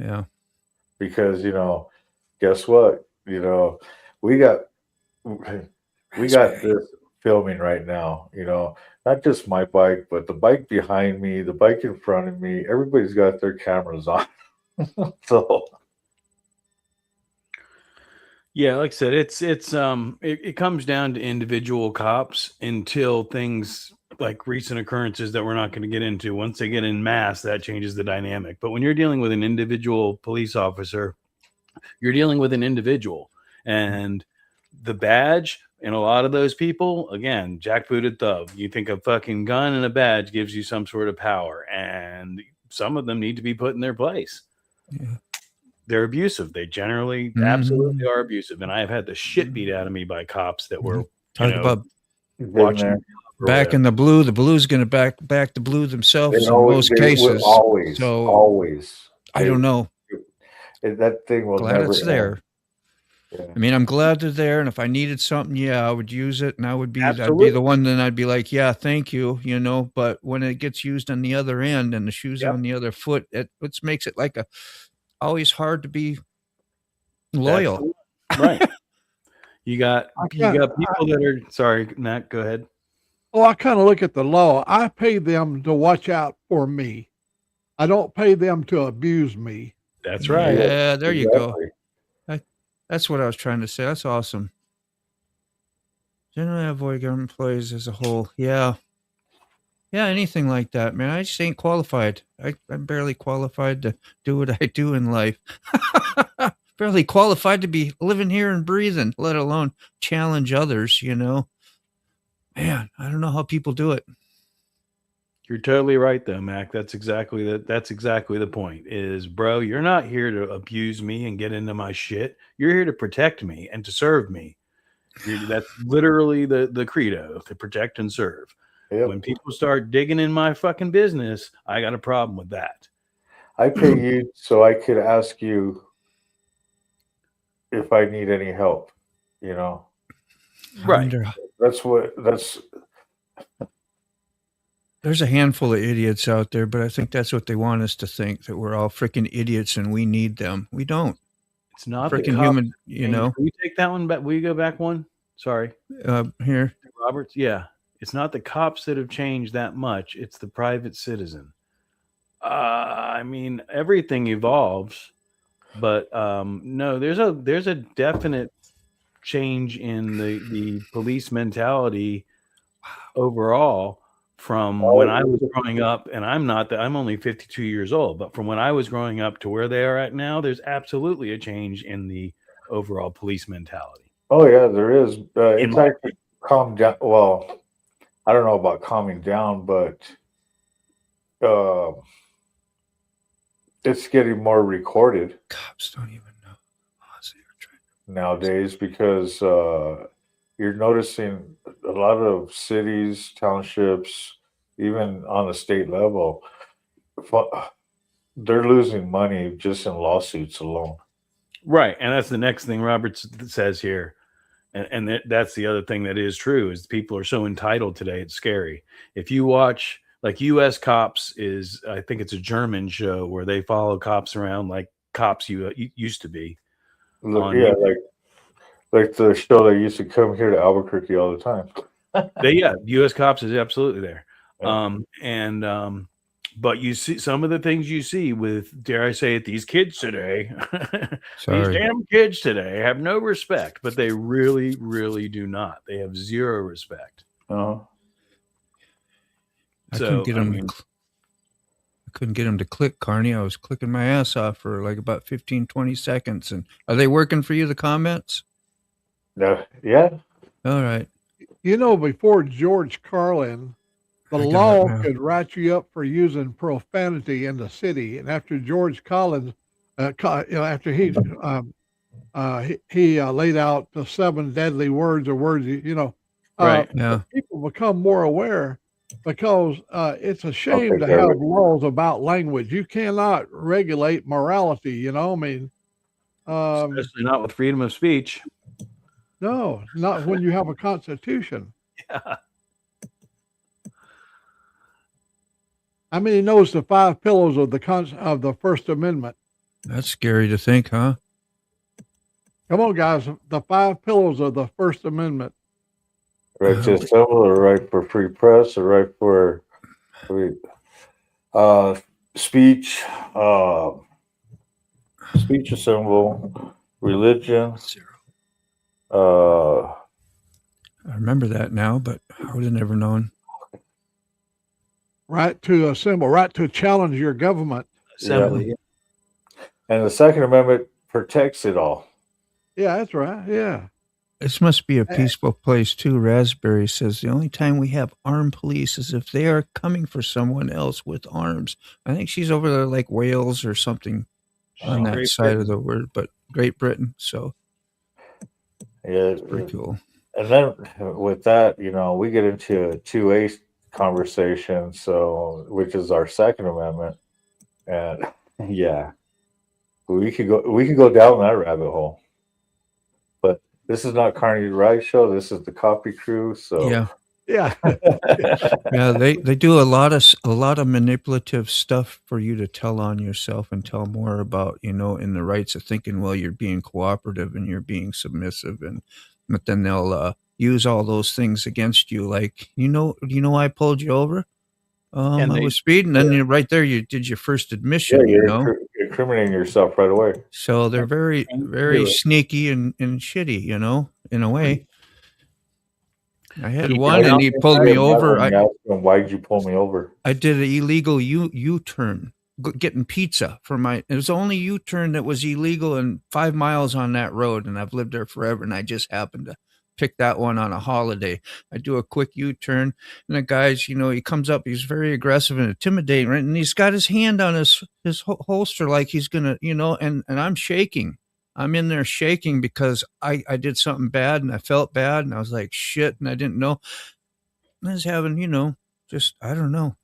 Yeah. Because, guess what? We got this filming right now, not just my bike, but the bike behind me, the bike in front of me, everybody's got their cameras on. So yeah, like I said, it comes down to individual cops until things like recent occurrences that we're not going to get into. Once they get in mass, that changes the dynamic. But when you're dealing with an individual police officer, you're dealing with an individual, and the badge and a lot of those people, again, jackbooted thug. You think a fucking gun and a badge gives you some sort of power, and some of them need to be put in their place. Yeah. They're abusive. They generally absolutely are abusive. And I have had the shit beat out of me by cops that were about watching back in the blue. The blue's going to back the blue themselves in most cases. Always. I don't know. That thing will glad never it's there. Yeah. I mean, I'm glad they're there, and if I needed something, I would use it, and I'd be the one. Then I'd be like, yeah, thank you, But when it gets used on the other end and the shoes on the other foot, it makes it like always hard to be loyal. Right. You got people that are sorry, Matt, go ahead. Well, I kind of look at the law. I pay them to watch out for me. I don't pay them to abuse me. That's right. Yeah, there you go. That's what I was trying to say. That's awesome. Generally avoid government employees as a whole. Yeah. Yeah, anything like that, man. I just ain't qualified. I'm barely qualified to do what I do in life. Barely qualified to be living here and breathing, let alone challenge others, Man, I don't know how people do it. You're totally right, though, Mac. That's exactly the point. Is, bro, you're not here to abuse me and get into my shit. You're here to protect me and to serve me. That's literally the credo: to protect and serve. Yep. When people start digging in my fucking business, I got a problem with that. I pay you so I could ask you if I need any help. Right. That's. There's a handful of idiots out there, but I think that's what they want us to think, that we're all freaking idiots and we need them. We don't. It's not freaking human, Can we take that one back? Will you go back one? Sorry. Here. Roberts? Yeah. It's not the cops that have changed that much. It's the private citizen. I mean, everything evolves, but no, there's a definite change in the police mentality overall. From when I was growing up, and I'm only 52 years old, but from when I was growing up to where they are at now, there's absolutely a change in the overall police mentality. Oh yeah, there is. It's actually calmed down. Well, I don't know about calming down, but it's getting more recorded. Cops don't even know nowadays because you're noticing a lot of cities, townships, even on the state level, they're losing money just in lawsuits alone. Right, and that's the next thing Roberts says here, and that's the other thing that is true is people are so entitled today. It's scary. If you watch like U.S. Cops is, I think it's a German show where they follow cops around like cops used to be. Yeah, like the show that used to come here to Albuquerque all the time. U.S. Cops is absolutely there. Yeah. But you see some of the things you see with, dare I say it, these kids today, these damn kids today have no respect, but they really, really do not. They have zero respect. Uh-huh. I couldn't get him to click, Carney. I was clicking my ass off for like about 15, 20 seconds. And are they working for you, the comments? No, yeah. All right. You know, before George Carlin, the law could write you up for using profanity in the city, and after George Collins, after he laid out the 7 deadly words or words, people become more aware because it's a shame to have laws about language. You cannot regulate morality. You know, I mean, especially not with freedom of speech. No, not when you have a constitution. Yeah. I mean, he knows the 5 pillars of the First Amendment. That's scary to think, huh? Come on, guys. The 5 pillars of the First Amendment. Right to assemble, or right for free press, or right for speech, speech assemble, religion. I remember that now, but I would have never known. Right to assemble, right to challenge your government. Assembly. Yeah. And the Second Amendment protects it all. Yeah, that's right. Yeah. This must be a peaceful place too. Raspberry says the only time we have armed police is if they are coming for someone else with arms. I think she's over there like Wales or something on that side of the word, but Great Britain. So yeah, it's pretty cool. And then with that, we get into a 2A conversation, which is our Second Amendment, and yeah, we could go down that rabbit hole. But this is not Carney Ride Show. This is the Coffee Crew. So yeah. Yeah, they do a lot of manipulative stuff for you to tell on yourself and tell more about, in the rights of thinking, well, you're being cooperative and you're being submissive, but then they'll use all those things against you. Like, I pulled you over. I was speeding, and you're right there. You did your first admission. Yeah, you're incriminating yourself right away. So they're very, very sneaky and shitty, in a way. I had one, and he pulled me over. Why'd you pull me over? I did an illegal U-turn, getting pizza for it was the only U-turn that was illegal in 5 miles on that road, and I've lived there forever, and I just happened to pick that one on a holiday. I do a quick U-turn, and the guy's, he comes up, he's very aggressive and intimidating, right? And he's got his hand on his holster like he's gonna, and I'm shaking. I'm in there shaking because I did something bad and I felt bad and I was like, shit, and I didn't know. And I was having, just, I don't know,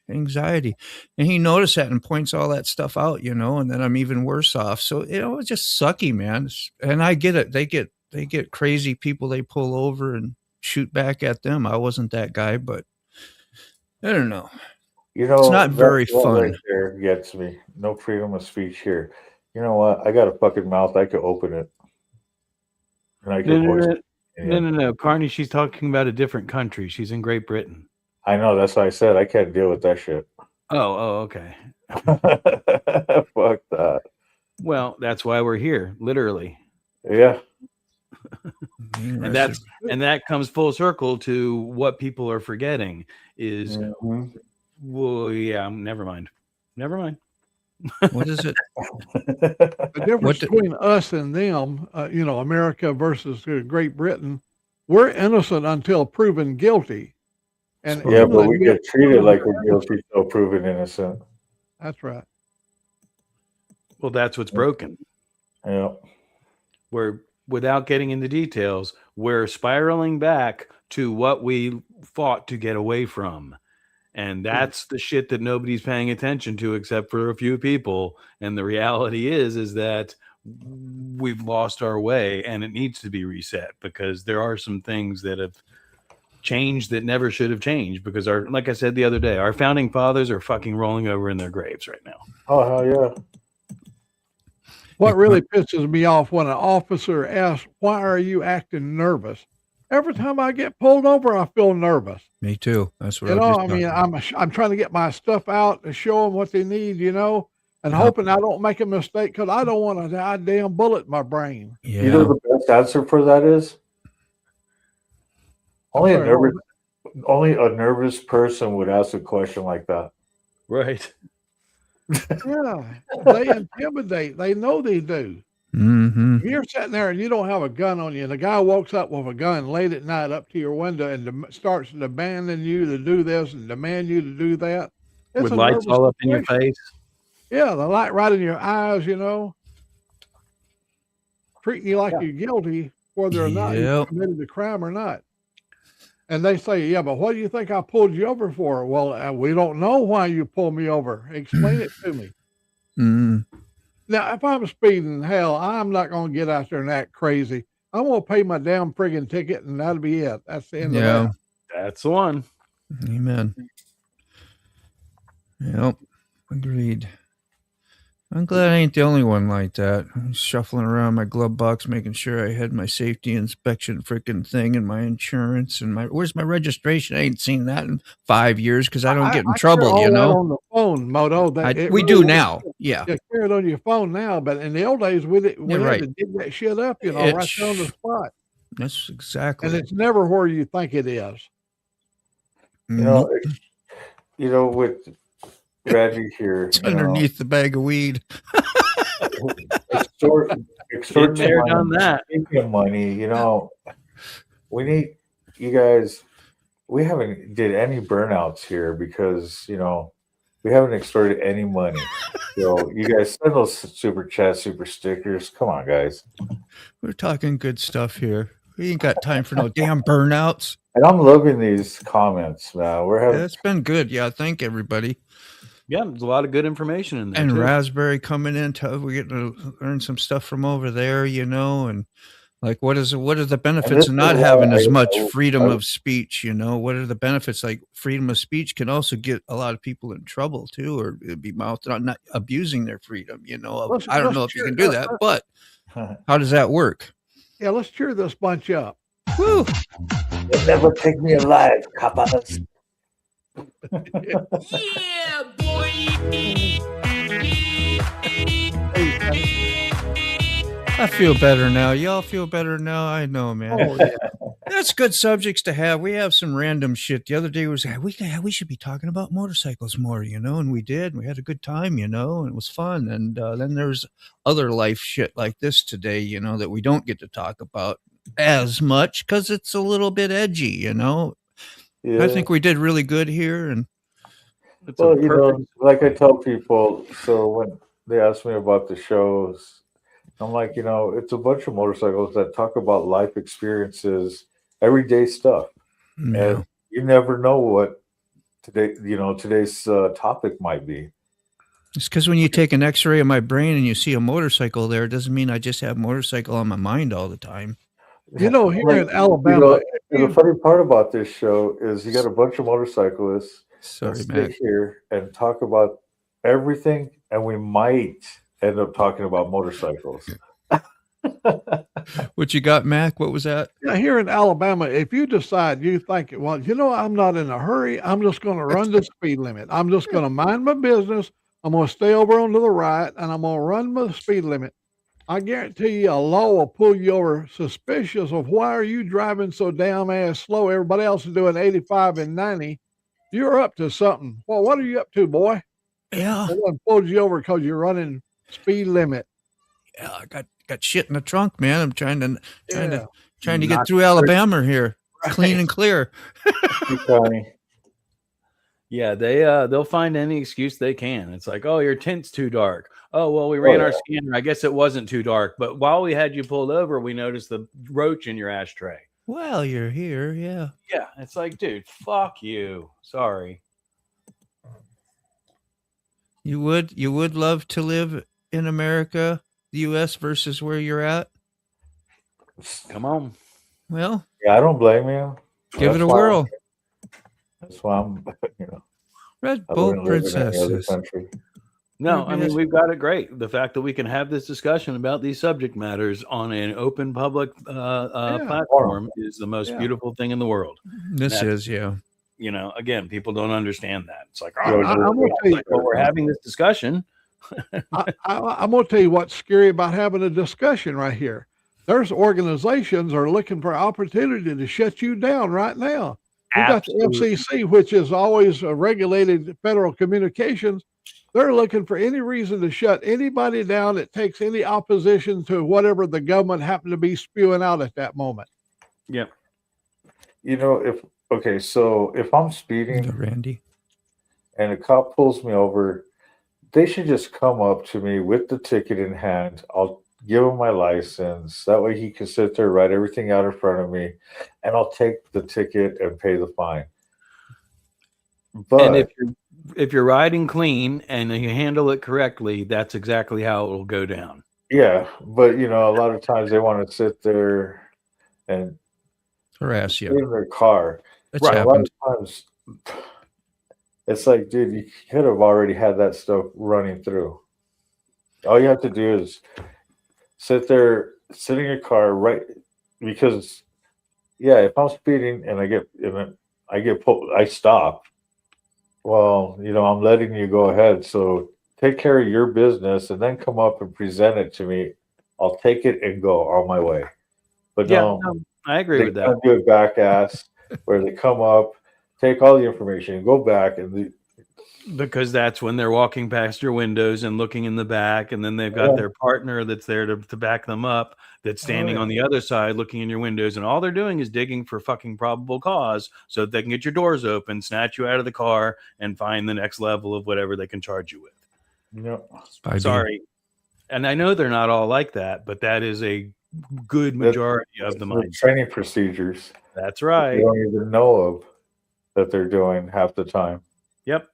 anxiety. And he noticed that and points all that stuff out, and then I'm even worse off. So, it's just sucky, man. And I get it. They get crazy people they pull over and shoot back at them. I wasn't that guy, but I don't know. It's not very fun. Right there gets me. No freedom of speech here. You know what? I got a fucking mouth. I could open it. And I could No. Carney, she's talking about a different country. She's in Great Britain. I know. That's why I said I can't deal with that shit. Oh, okay. Fuck that. Well, that's why we're here, literally. Yeah. And that comes full circle to what people are forgetting is, well, yeah, never mind. What is it? The difference between us and them, America versus Great Britain, we're innocent until proven guilty. And but we get treated like we're guilty till proven innocent. That's right. Well, that's what's broken. Yeah. Where, without getting into details, we're spiraling back to what we fought to get away from. And that's the shit that nobody's paying attention to except for a few people. And the reality is that we've lost our way and it needs to be reset, because there are some things that have changed that never should have changed, because like I said the other day, our founding fathers are fucking rolling over in their graves right now. Oh, hell yeah. What really pisses me off when an officer asks, "Why are you acting nervous?" Every time I get pulled over, I feel nervous. Me too. That's what I mean, I'm trying to get my stuff out to show them what they need, and hoping I don't make a mistake, because I don't want a goddamn bullet in my brain. Yeah. You know the best answer for that is? Only a nervous person would ask a question like that. Right. Yeah, they intimidate. They know they do. Mm-hmm. If you're sitting there and you don't have a gun on you, and the guy walks up with a gun late at night up to your window and starts demanding you to do this and demand you to do that. With lights all up in your face. Yeah, the light right in your eyes, treating you like you're guilty, whether or not you committed the crime or not. And they say, "Yeah, but what do you think I pulled you over for?" Well, we don't know why you pulled me over. Explain it to me. Mm-hmm. Now, if I'm speeding, hell, I'm not going to get out there and act crazy. I'm going to pay my damn friggin' ticket, and that'll be it. That's the end of that. That's the one. Amen. Yep. Agreed. I'm glad I ain't the only one like that. I'm shuffling around my glove box, making sure I had my safety inspection freaking thing and my insurance and where's my registration? I ain't seen that in 5 years because I don't get in trouble, on the phone, Moto. We do now. Yeah. You carry it on your phone now, but in the old days, we had to dig that shit up, right there on the spot. That's exactly. And it's never where you think it is. With Reggie here, it's underneath the bag of weed. Extortion on that money. We need you guys. We haven't did any burnouts here because we haven't extorted any money. So you guys send those super chats, super stickers. Come on, guys. We're talking good stuff here. We ain't got time for no damn burnouts. And I'm loving these comments, man. It's been good. Yeah, thank everybody. Yeah, there's a lot of good information in there. And too. Raspberry coming in, we get to learn some stuff from over there, and like what are the benefits of not having as much freedom of speech? What are the benefits? Like freedom of speech can also get a lot of people in trouble too, or be mouthed on not abusing their freedom. I don't know if you can do that, but how does that work? Yeah, let's cheer this bunch up. Woo! You'll never take me alive, coppers. Yeah, boy. I feel better now. Y'all feel better now? I know, man. Oh, yeah. That's good subjects to have. We have some random shit. The other day was, we should be talking about motorcycles more, and we did. We had a good time, and it was fun. And then there's other life shit like this today, that we don't get to talk about as much because it's a little bit edgy, Yeah. I think we did really good here. And like I tell people, so when they ask me about the shows, I'm like, it's a bunch of motorcycles that talk about life experiences, everyday stuff. Yeah. And you never know what today's topic might be. It's because when you take an x-ray of my brain and you see a motorcycle there, it doesn't mean I just have motorcycle on my mind all the time. Here in Alabama. The funny part about this show is you got a bunch of motorcyclists sit here and talk about everything, and we might end up talking about motorcycles. What you got, Mac? What was that? Yeah, here in Alabama, if you decide you think, I'm not in a hurry, I'm just going to run the speed limit. I'm just going to mind my business. I'm going to stay over on to the right, and I'm going to run my speed limit. I guarantee you a law will pull you over suspicious of why are you driving so damn ass slow? Everybody else is doing 85 and 90. You're up to something. Well, what are you up to, boy? Yeah. Someone pulled you over because you're running speed limit. Yeah, I got shit in the trunk, man. I'm trying to get through Alabama here, clean and clear. Yeah, they'll find any excuse they can. It's like, oh, your tint's too dark. Oh, well, we ran our scanner. I guess it wasn't too dark, but while we had you pulled over, we noticed the roach in your ashtray. Well, you're here, yeah. Yeah, it's like, dude, fuck you. Sorry. You would love to live in America, the U.S. versus where you're at? Come on. Well, yeah, I don't blame you. Give it a whirl. That's why I'm, Red I Bull wouldn't live in any other princesses. country. No, I mean, we've got it great. The fact that we can have this discussion about these subject matters on an open public platform is the most beautiful thing in the world. This is, yeah. You know, again, people don't understand that. It's like, I'm gonna tell you, well, we're having this discussion. I'm going to tell you what's scary about having a discussion right here. There's organizations are looking for opportunity to shut you down right now. You got the FCC, which is always regulated federal communications. They're looking for any reason to shut anybody down that takes any opposition to whatever the government happened to be spewing out at that moment. Yep. You know, so if I'm speeding, Randy, and a cop pulls me over, they should just come up to me with the ticket in hand. I'll give him my license. That way he can sit there, write everything out in front of me, and I'll take the ticket and pay the fine. But and if you're riding clean and you handle it correctly, that's exactly how it will go down. Yeah, but you know, a lot of times they want to sit there and harass you in their car. It's right. happened. A lot of times, it's like, dude, you could have already had that stuff running through. All you have to do is sit in your car, right? Because, yeah, if I'm speeding and I get pulled, I stop. Well, you know, I'm letting you go ahead. So take care of your business and then come up and present it to me. I'll take it and go on my way. But no, I agree with that. Do it back ass where they come up, take all the information, and go back because that's when they're walking past your windows and looking in the back, and then they've got their partner that's there to back them up, that's standing on the other side looking in your windows, and all they're doing is digging for fucking probable cause so that they can get your doors open, snatch you out of the car, and find the next level of whatever they can charge you with. Yep. Sorry. And I know they're not all like that, but that is a good majority of the mind. Training procedures. That's right. You don't even know of that they're doing half the time. Yep.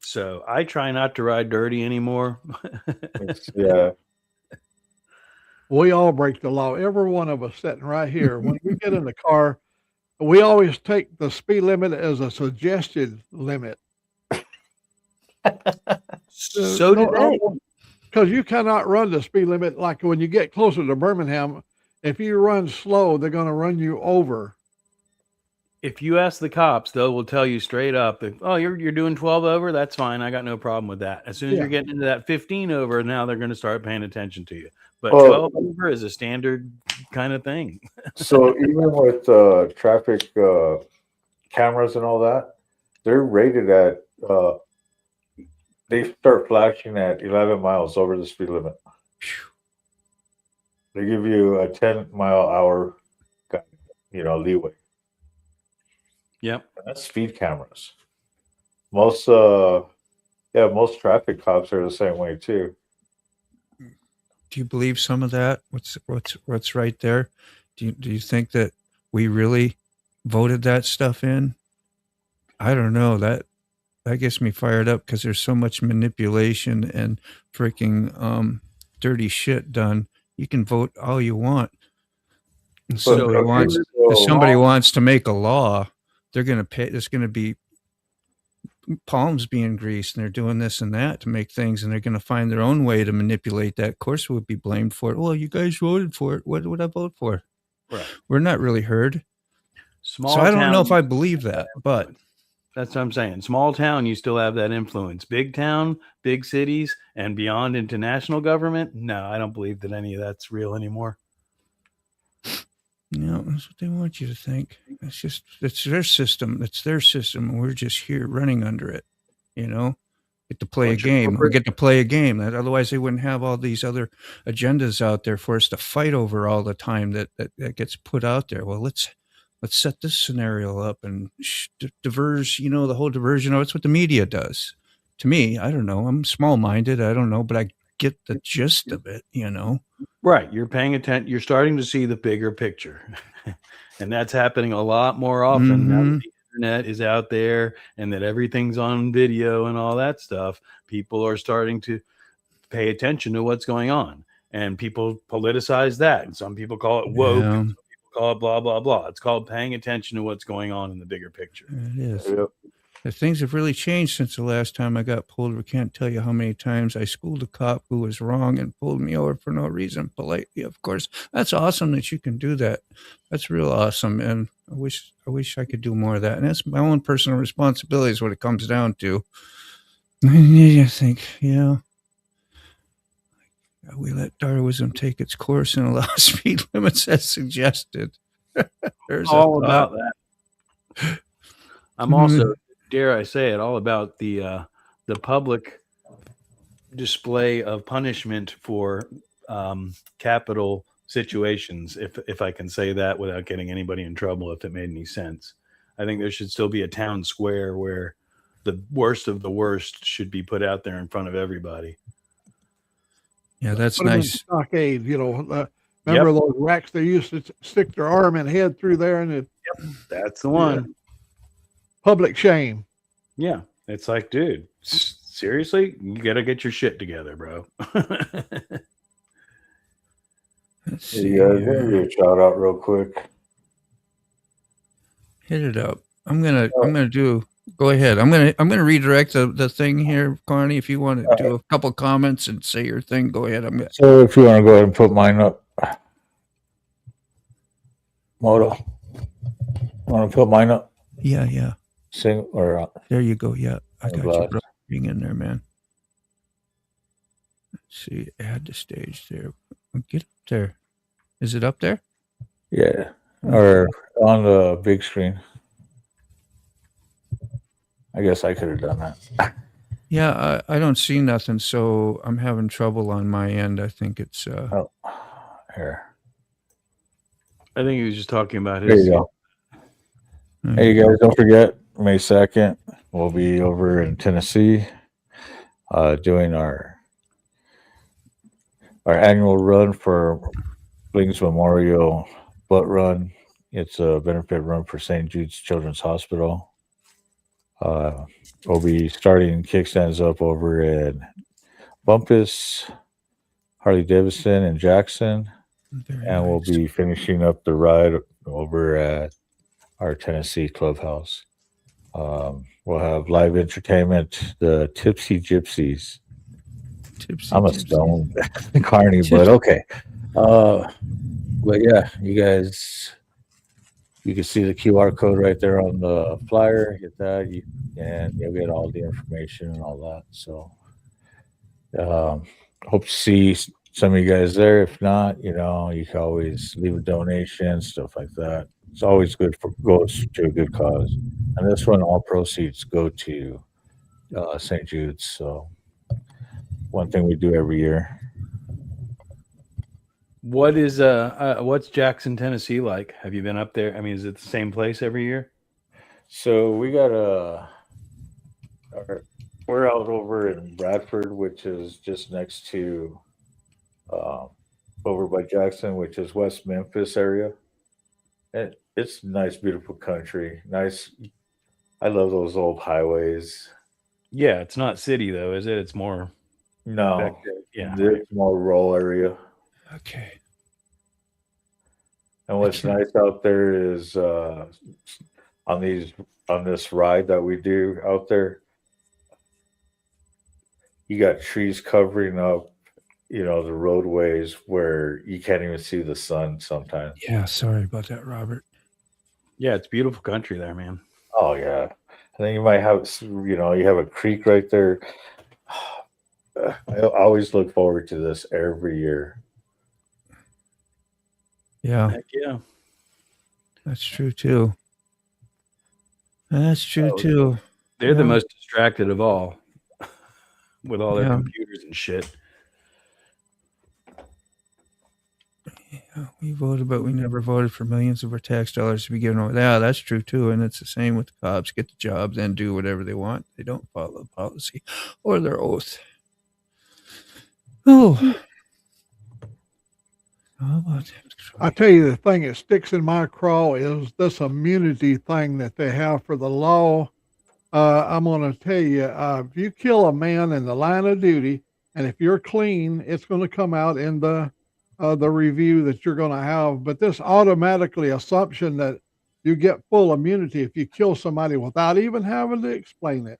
So I try not to ride dirty anymore. Yeah. We all break the law. Every one of us sitting right here. When we get in the car, we always take the speed limit as a suggested limit. So do they. Because you cannot run the speed limit. Like when you get closer to Birmingham, if you run slow, they're going to run you over. If you ask the cops, they will tell you straight up, oh, you're doing 12 over, that's fine. I got no problem with that. As soon as you're getting into that 15 over, now they're going to start paying attention to you. But 12 over is a standard kind of thing. So even with traffic cameras and all that, they're rated at, they start flashing at 11 miles over the speed limit. They give you a 10-mile-hour, leeway. Yep. And that's speed cameras. Most traffic cops are the same way too. Do you believe some of that? What's right there? Do you think that we really voted that stuff in? I don't know. That gets me fired up because there's so much manipulation and freaking dirty shit done. You can vote all you want. If somebody wants to make a law, they're going to pay. There's going to be palms being greased, and they're doing this and that to make things, and they're going to find their own way to manipulate that. Of course, we'll be blamed for it. Well, you guys voted for it. What would I vote for? Right. We're not really heard. So I don't know if I believe that, but that's what I'm saying. Small town, you still have that influence. Big town, big cities, and beyond into national government. No, I don't believe that any of that's real anymore. No, that's what they want you to think. It's their system. It's their system. And we're just here running under it. Get to play a game. We get to play a game. Otherwise, they wouldn't have all these other agendas out there for us to fight over all the time that gets put out there. Well, let's let's set this scenario up and diverse, the whole diversion. It's what the media does. To me, I don't know. I'm small-minded. I don't know, but I get the gist of it, Right. You're paying attention. You're starting to see the bigger picture. And that's happening a lot more often now that the internet is out there and that everything's on video and all that stuff. People are starting to pay attention to what's going on. And people politicize that. And some people call it woke. Yeah. Some people call it blah, blah, blah. It's called paying attention to what's going on in the bigger picture. It is. Yep. Things have really changed since the last time I got pulled. We can't tell you how many times I schooled a cop who was wrong and pulled me over for no reason, politely, of course. That's awesome that you can do that. That's real awesome. And I wish I could do more of that. And that's my own personal responsibility is what it comes down to. I think, we let Darwinism take its course and allow speed limits as suggested. There's all about that. I'm also, dare I say it, all about the public display of punishment for capital situations, if I can say that without getting anybody in trouble, if it made any sense. I think there should still be a town square where the worst of the worst should be put out there in front of everybody. Yeah, that's Put 'em in nice. stockade, remember those racks they used to stick their arm and head through there, and That's the one. Public shame. Yeah. It's like, dude, seriously? You got to get your shit together, bro. Let's see. Yeah, I'm gonna do a shout out real quick. Hit it up. I'm gonna do. Go ahead. I'm gonna redirect the thing here, Carney. If you want to do a couple comments and say your thing, go ahead. So if you want to go ahead and put mine up, Moto. Want to put mine up? Yeah. Sing or There you go. Yeah, I got glad. you, bro. Being in there, man. Let's see. Add the stage there. Get up there. Is it up there? yeah, or on the big screen. I guess I could have done that. Yeah, I don't see nothing, so I'm having trouble on my end. I think it's Oh, here. I think he was just talking about There his. you go. Hey, you guys, don't forget, May 2nd, we'll be over in Tennessee doing our annual run for Bling's Memorial Butt Run. It's a benefit run for St. Jude's Children's Hospital. We'll be starting kickstands up over in Bumpus, Harley Davidson, and Jackson. And we'll be finishing up the ride over at our Tennessee clubhouse. We'll have live entertainment, the Tipsy Gypsies. I'm a stone carny, but okay. But yeah, you guys, you can see the QR code right there on the flyer. Get that, and you'll get all the information and all that. So, hope to see some of you guys there. If not, you can always leave a donation, stuff like that. It's always good goes to a good cause. And this one, all proceeds go to St. Jude's. So, one thing we do every year. What's Jackson, Tennessee like? Have you been up there? I mean, is it the same place every year? So we got we're out over in Bradford, which is just next to over by Jackson, which is West Memphis area. And it's nice, beautiful country. Nice. I love those old highways. Yeah, it's not city though, is it? It's more. No. Yeah. It's more rural area. Okay. And what's nice out there is on this ride that we do out there, you got trees covering up, the roadways where you can't even see the sun sometimes. Yeah, sorry about that, Robert. Yeah, it's beautiful country there, man. Oh yeah. And then you might have, you have a creek right there. I always look forward to this every year. Yeah. Heck yeah. That's true too. That's true too. They're the most distracted of all with all their Yeah. computers and shit. Yeah, we voted, but we never voted for millions of our tax dollars to be given away. Yeah, that's true too. And it's the same with the cops. Get the jobs and do whatever they want. They don't follow the policy or their oath. Oh. I tell you, the thing that sticks in my craw is this immunity thing that they have for the law. I'm going to tell you, if you kill a man in the line of duty, and if you're clean, it's going to come out in the review that you're going to have. But this automatically assumption that you get full immunity if you kill somebody without even having to explain it.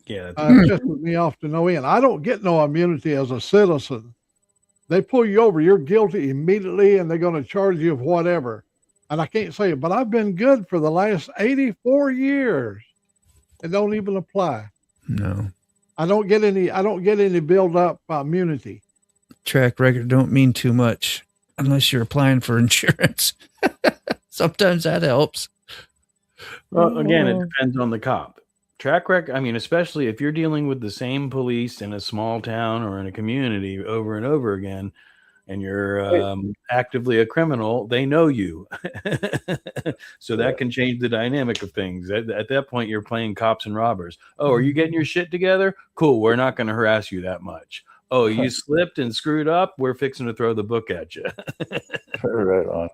Yeah, pisses me off to no end. I don't get no immunity as a citizen. They pull you over, you're guilty immediately, and they're going to charge you of whatever. And I can't say it, but I've been good for the last 84 years. It don't even apply. No. I don't get any build up immunity. Track record don't mean too much unless you're applying for insurance. Sometimes that helps. Well, again, it depends on the cop. Track record, I mean, especially if you're dealing with the same police in a small town or in a community over and over again, and you're actively a criminal, they know you. So that can change the dynamic of things. At that point, you're playing cops and robbers. Oh, are you getting your shit together? Cool, we're not going to harass you that much. Oh, you slipped and screwed up? We're fixing to throw the book at you. Right on.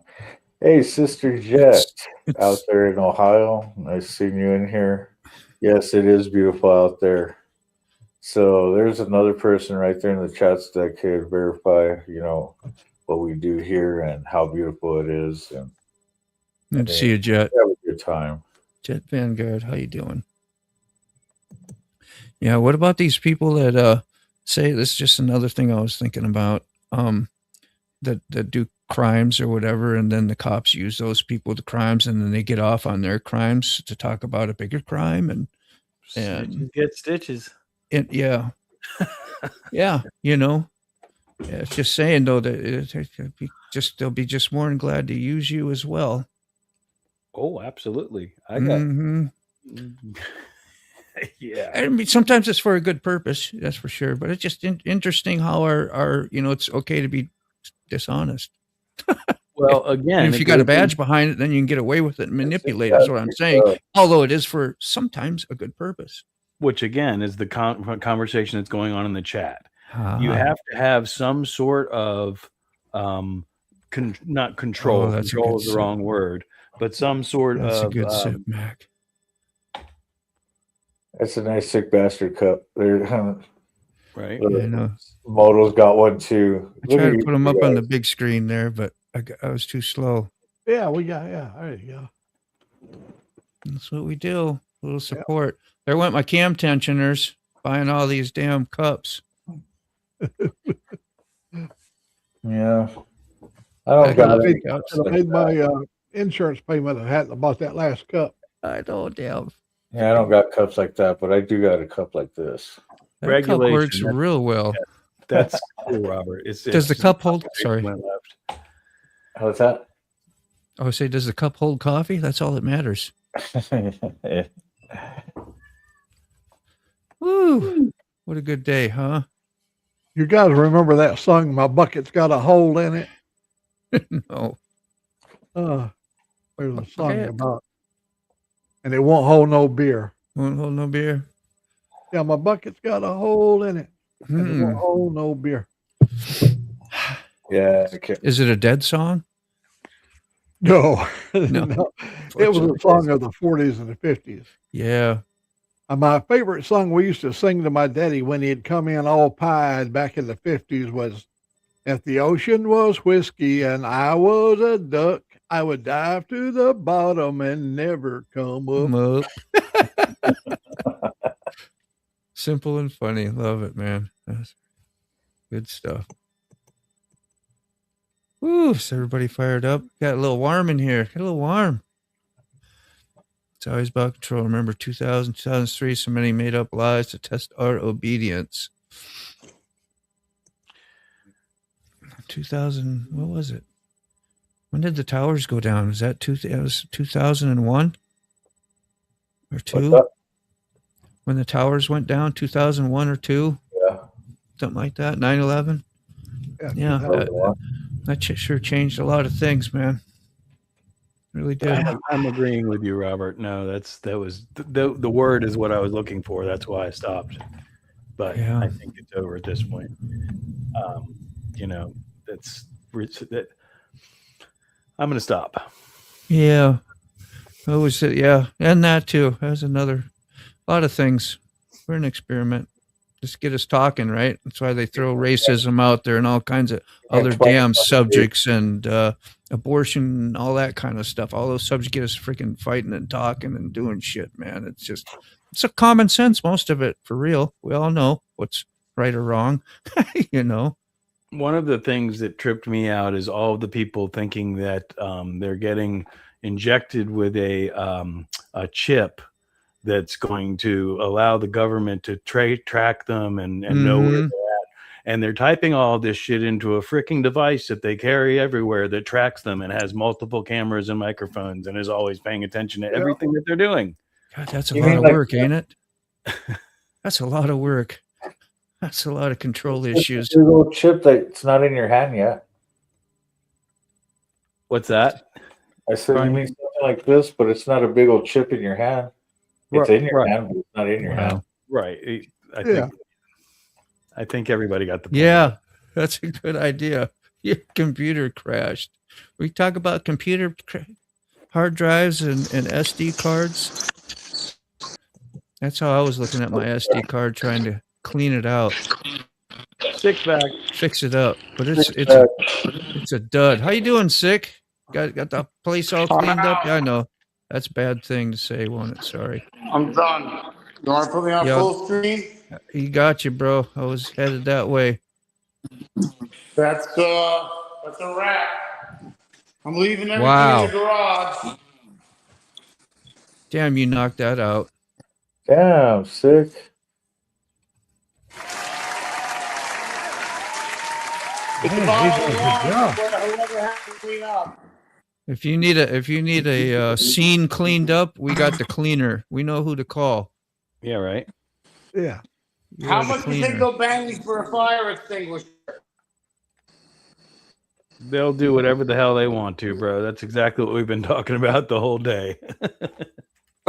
Hey, Sister Jet out there in Ohio. Nice seeing you in here. Yes, it is beautiful out there. So there's another person right there in the chats that could verify, what we do here and how beautiful it is. And good to see you, Jet. Have a good time. Jet Vanguard, how you doing? Yeah, what about these people that say, this is just another thing I was thinking about, that do crimes or whatever, and then the cops use those people to crimes, and then they get off on their crimes to talk about a bigger crime, and get stitches. Yeah. Yeah, it's just saying though that they'll be just more than glad to use you as well. Oh, absolutely. I got yeah. I mean, sometimes it's for a good purpose, that's for sure. But it's just interesting how our it's okay to be dishonest. Well, again, if you got a badge behind it, then you can get away with it and manipulate. That's what I'm saying. Although it is for sometimes a good purpose. Which again is the conversation that's going on in the chat. You have to have some sort of not control. Control is the wrong word, but some sort of. That's a good sip, Mac. That's a nice sick bastard cup. Right. I know. Moto's got one too. I tried to put them up on the big screen there, but I was too slow. Yeah, there you go. That's what we do. A little support. Yep. There went my cam tensioners buying all these damn cups. Yeah. I made my insurance payment. I hadn't bought that last cup. I know, damn. Yeah, I don't got cups like that, but I do got a cup like this. That cup works real well. That's cool, Robert. Does the cup hold? Sorry. What's that? I would say, does the cup hold coffee? That's all that matters. Yeah. Woo! What a good day, huh? You guys remember that song, "My Bucket's Got a Hole in It"? No. There's a song about, and it won't hold no beer. Won't hold no beer? Yeah, my bucket's got a hole in it. And it won't hold no beer. Yeah. Is it a Dead song? No. No. No. It was a song of the 40s and the 50s. Yeah. My favorite song we used to sing to my daddy when he'd come in all pied back in the 50s was, "If the ocean was whiskey and I was a duck, I would dive to the bottom and never come up." Simple and funny. Love it, man. That's good stuff. Woo, is everybody fired up? Got a little warm in here. Got a little warm. It's always about control. Remember 2000, 2003, so many made up lies to test our obedience. 2000, what was it? When did the towers go down? Was that 2001 or 2? When the towers went down, 2001 or 2? Yeah. Something like that, 9/11? Yeah. That sure changed a lot of things, man. Really did. I'm agreeing with you, Robert. No, that was the word is what I was looking for. That's why I stopped. But Yeah. I think it's over at this point. You know, that. I'm going to stop. Yeah. What was it? Yeah. And that too. That's a lot of things. We're an experiment. Just get us talking, right? That's why they throw racism out there and all kinds of other damn subjects and abortion and all that kind of stuff. All those subjects get us freaking fighting and talking and doing shit, man. It's a common sense, most of it, for real. We all know what's right or wrong, you know. One of the things that tripped me out is all of the people thinking that they're getting injected with a chip that's going to allow the government to track them and know where they're at. And they're typing all this shit into a freaking device that they carry everywhere that tracks them and has multiple cameras and microphones and is always paying attention to everything that they're doing. God, that's a lot of work, ain't it? That's a lot of work. That's a lot of control issues. It's a little chip that's not in your hand yet. What's that? I said, you mean something like this, but it's not a big old chip in your hand. It's in your hand, but it's not in your hand. Right. I think everybody got the point. Yeah, that's a good idea. Your computer crashed. We talk about computer hard drives and SD cards. That's how I was looking at my SD card, trying to clean it out. Sick back. Fix it up. But it's a dud. How you doing, Sick? Got the place all cleaned up? Yeah, I know. That's a bad thing to say, won't it? Sorry. I'm done. You want to put me on full screen? You got you, bro. I was headed that way. That's a wrap. I'm leaving everything in the garage. Damn, you knocked that out. Damn, Sick. It's whoever has to clean up. If you need a scene cleaned up, we got the cleaner. We know who to call. Yeah, right. Yeah. How much do you think they'll bang me for a fire extinguisher? They'll do whatever the hell they want to, bro. That's exactly what we've been talking about the whole day.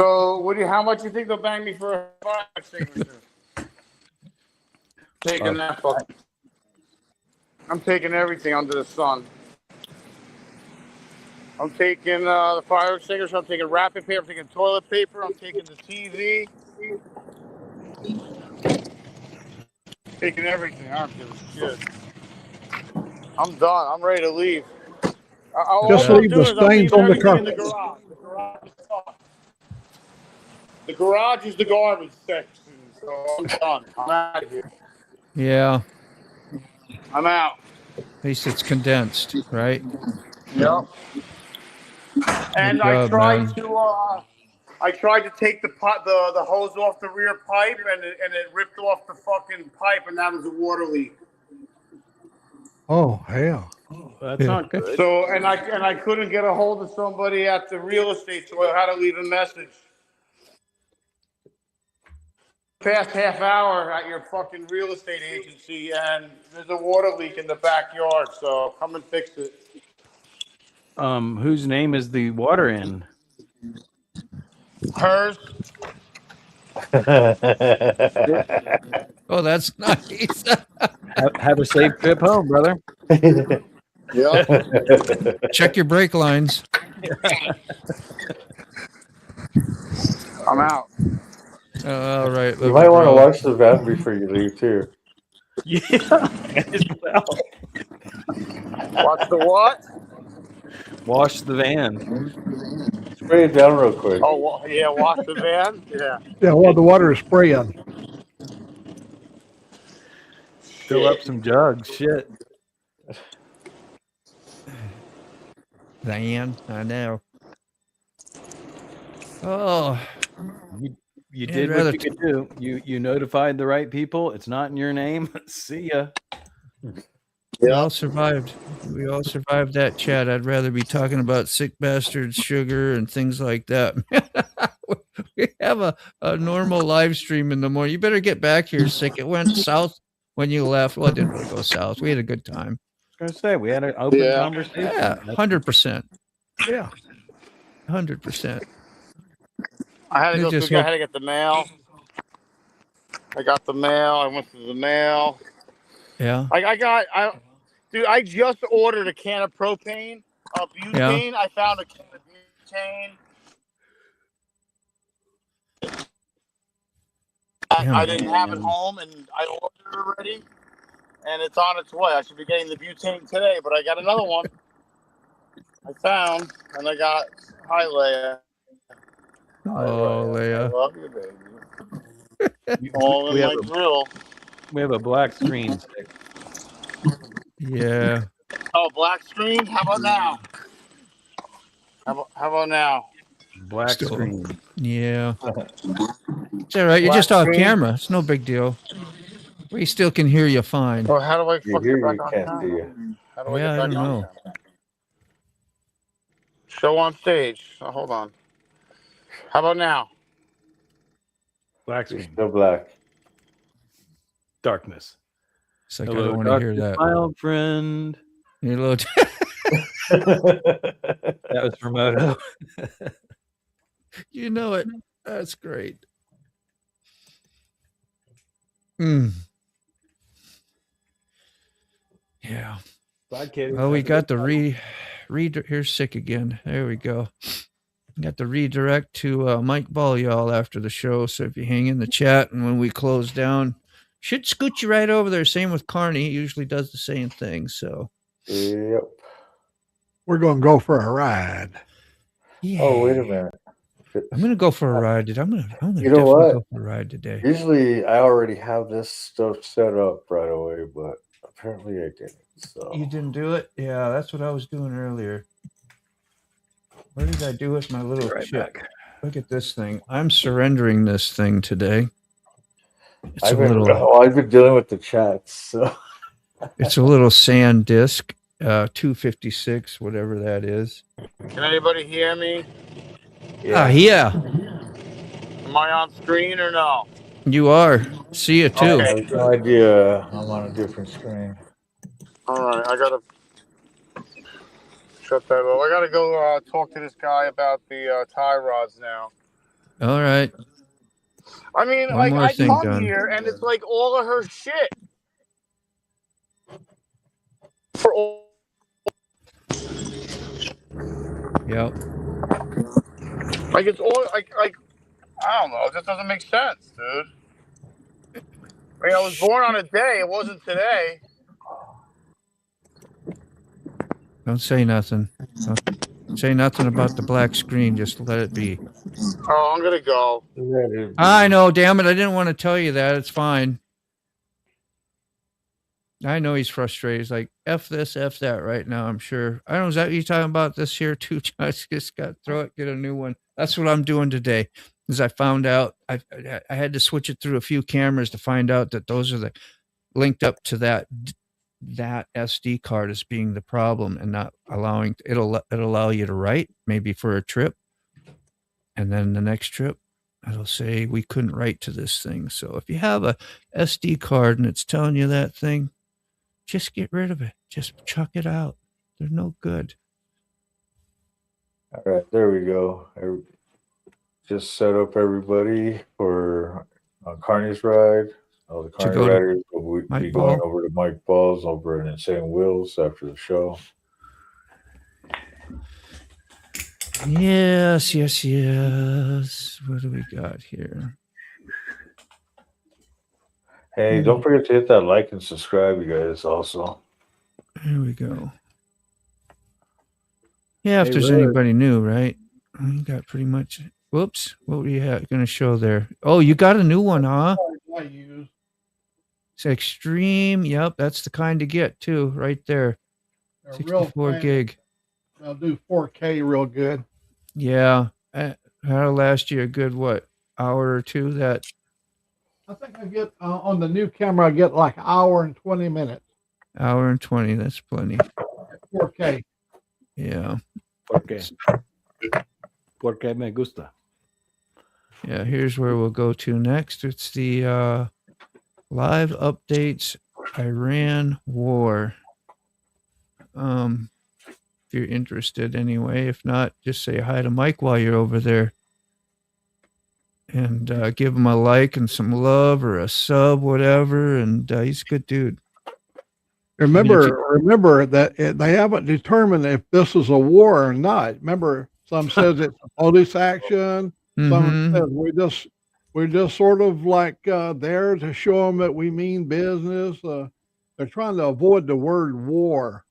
So, how much do you think they'll bang me for a fire extinguisher? Taking that fucking. I'm taking everything under the sun. I'm taking the fire extinguisher. I'm taking wrapping paper. I'm taking toilet paper. I'm taking the TV. Taking everything. I don't give a shit. I'm done. I'm ready to leave. Just leave the stains on the carpet. The garage is the garbage section. So I'm done. I'm out of here. Yeah. I'm out. At least it's condensed, right? Yep. And I tried to take the hose off the rear pipe, and it ripped off the fucking pipe, and that was a water leak. Oh hell! That's not good. So and I couldn't get a hold of somebody at the real estate, so I had to leave a message. Past half hour at your fucking real estate agency, and there's a water leak in the backyard. So come and fix it. Whose name is the water in? Hers. Oh, that's nice. Have a safe trip home, brother. Yeah. Check your brake lines. I'm out. All right. You might want to wash the van before you leave, too. Yeah, as well. Watch the what? Wash the van. Spray it down real quick. Oh, yeah, wash the van? Yeah. Yeah, well, the water is spraying. Fill up some jugs. Shit. Van, I know. Oh. You did what you could do. You notified the right people. It's not in your name. See ya. We all survived. We all survived that chat. I'd rather be talking about sick bastards, sugar, and things like that. We have a normal live stream in the morning. You better get back here, Sick. It went south when you left. Well, it didn't really go south. We had a good time. I was gonna say we had an open conversation. Yeah, 100%. Yeah, 100%. I had to go Just through. I had to get the mail. I got the mail. I went to the mail. yeah. Dude, I just ordered a can of propane, butane. Yeah. I found a can of butane. I didn't have it home, and I ordered it already, and it's on its way. I should be getting the butane today, but I got another one. I found, and I got hi Leia. Oh, Leia. I love you, baby. All in my grill. We have a black screen. Yeah. Oh, black screen. How about now? How about now? Black screen. Yeah. It's all right. You're just off camera. It's no big deal. We still can hear you fine. Well, how do I You fucking hear get you back on can't camera? see you. How do I Yeah, get I back don't on know. camera? Show on stage. Oh, hold on. How about now? Black You're screen. still black. Darkness. It's like Hello, I don't want to hear darkness, that. my old friend. You know, That was for Moto. you know it. That's great. Mm. Yeah. Black kid. Well, we got the here's sick again. There we go. Got the redirect to Mike Ball, y'all, after the show. So if you hang in the chat and when we close down, should scoot you right over there. Same with Carney. He usually does the same thing. So Yep. We're going to go for a ride. yeah. Oh, wait a minute. I'm gonna go for a ride. I'm gonna You know definitely what? go for a ride today. Usually I already have this stuff set up right away, but apparently I didn't. So You didn't do it? Yeah, that's what I was doing earlier. Where did I do with my little chip? Look at this thing. I'm surrendering this thing today. It's I've been dealing with the chats. So it's a little sand disc, 256, whatever that is. Can anybody hear me? Yeah. Am I on screen or no? You are. See you too. I have no idea. I'm on a different screen. All right, I gotta shut that off. I gotta go talk to this guy about the tie rods now. All right. I mean, One more I thing come done. here and it's like all of her shit. For all. Yep. Like it's all like I don't know. It just doesn't make sense, dude. I mean, I was born on a day. It wasn't today. Don't say nothing. Don't say nothing about the black screen. Just let it be. Oh, I'm gonna go. I know. Damn it! I didn't want to tell you that. It's fine. I know he's frustrated. He's like, F this, F that right now, I'm sure. I don't know, is that what you're talking about this here too? I just got to throw it, get a new one. That's what I'm doing today. As I found out, I had to switch it through a few cameras to find out that those are linked up to that SD card as being the problem and not allowing, it'll allow you to write maybe for a trip. And then the next trip, it'll say we couldn't write to this thing. So if you have a SD card and it's telling you that thing, just get rid of it. Just chuck it out. They're no good. All right, there we go. Just set up everybody for Carney's ride. All the Carney riders will be going over to Mike Ball's over at Insane Wheels after the show. Yes. What do we got here? Hey, don't forget to hit that like and subscribe, you guys, also. Here we go. Yeah, if there's anybody new, right? You got pretty much. Whoops. What were you going to show there? Oh, you got a new one, huh? It's Extreme. Yep, that's the kind to get, too, right there. 64 gig. I'll do 4K real good. Yeah. That'll last you a good, hour or two? I think I get on the new camera, I get like an hour and 20 minutes. Hour and 20. That's plenty. 4K. Yeah. Porque me gusta. Yeah, here's where we'll go to next. It's the live updates Iran war. if you're interested anyway. If not, just say hi to Mike while you're over there. And give him a like and some love or a sub, whatever. And he's a good dude. Remember that they haven't determined if this is a war or not. Remember, some says it's a police action. Some says we're just sort of like there to show them that we mean business. They're trying to avoid the word war.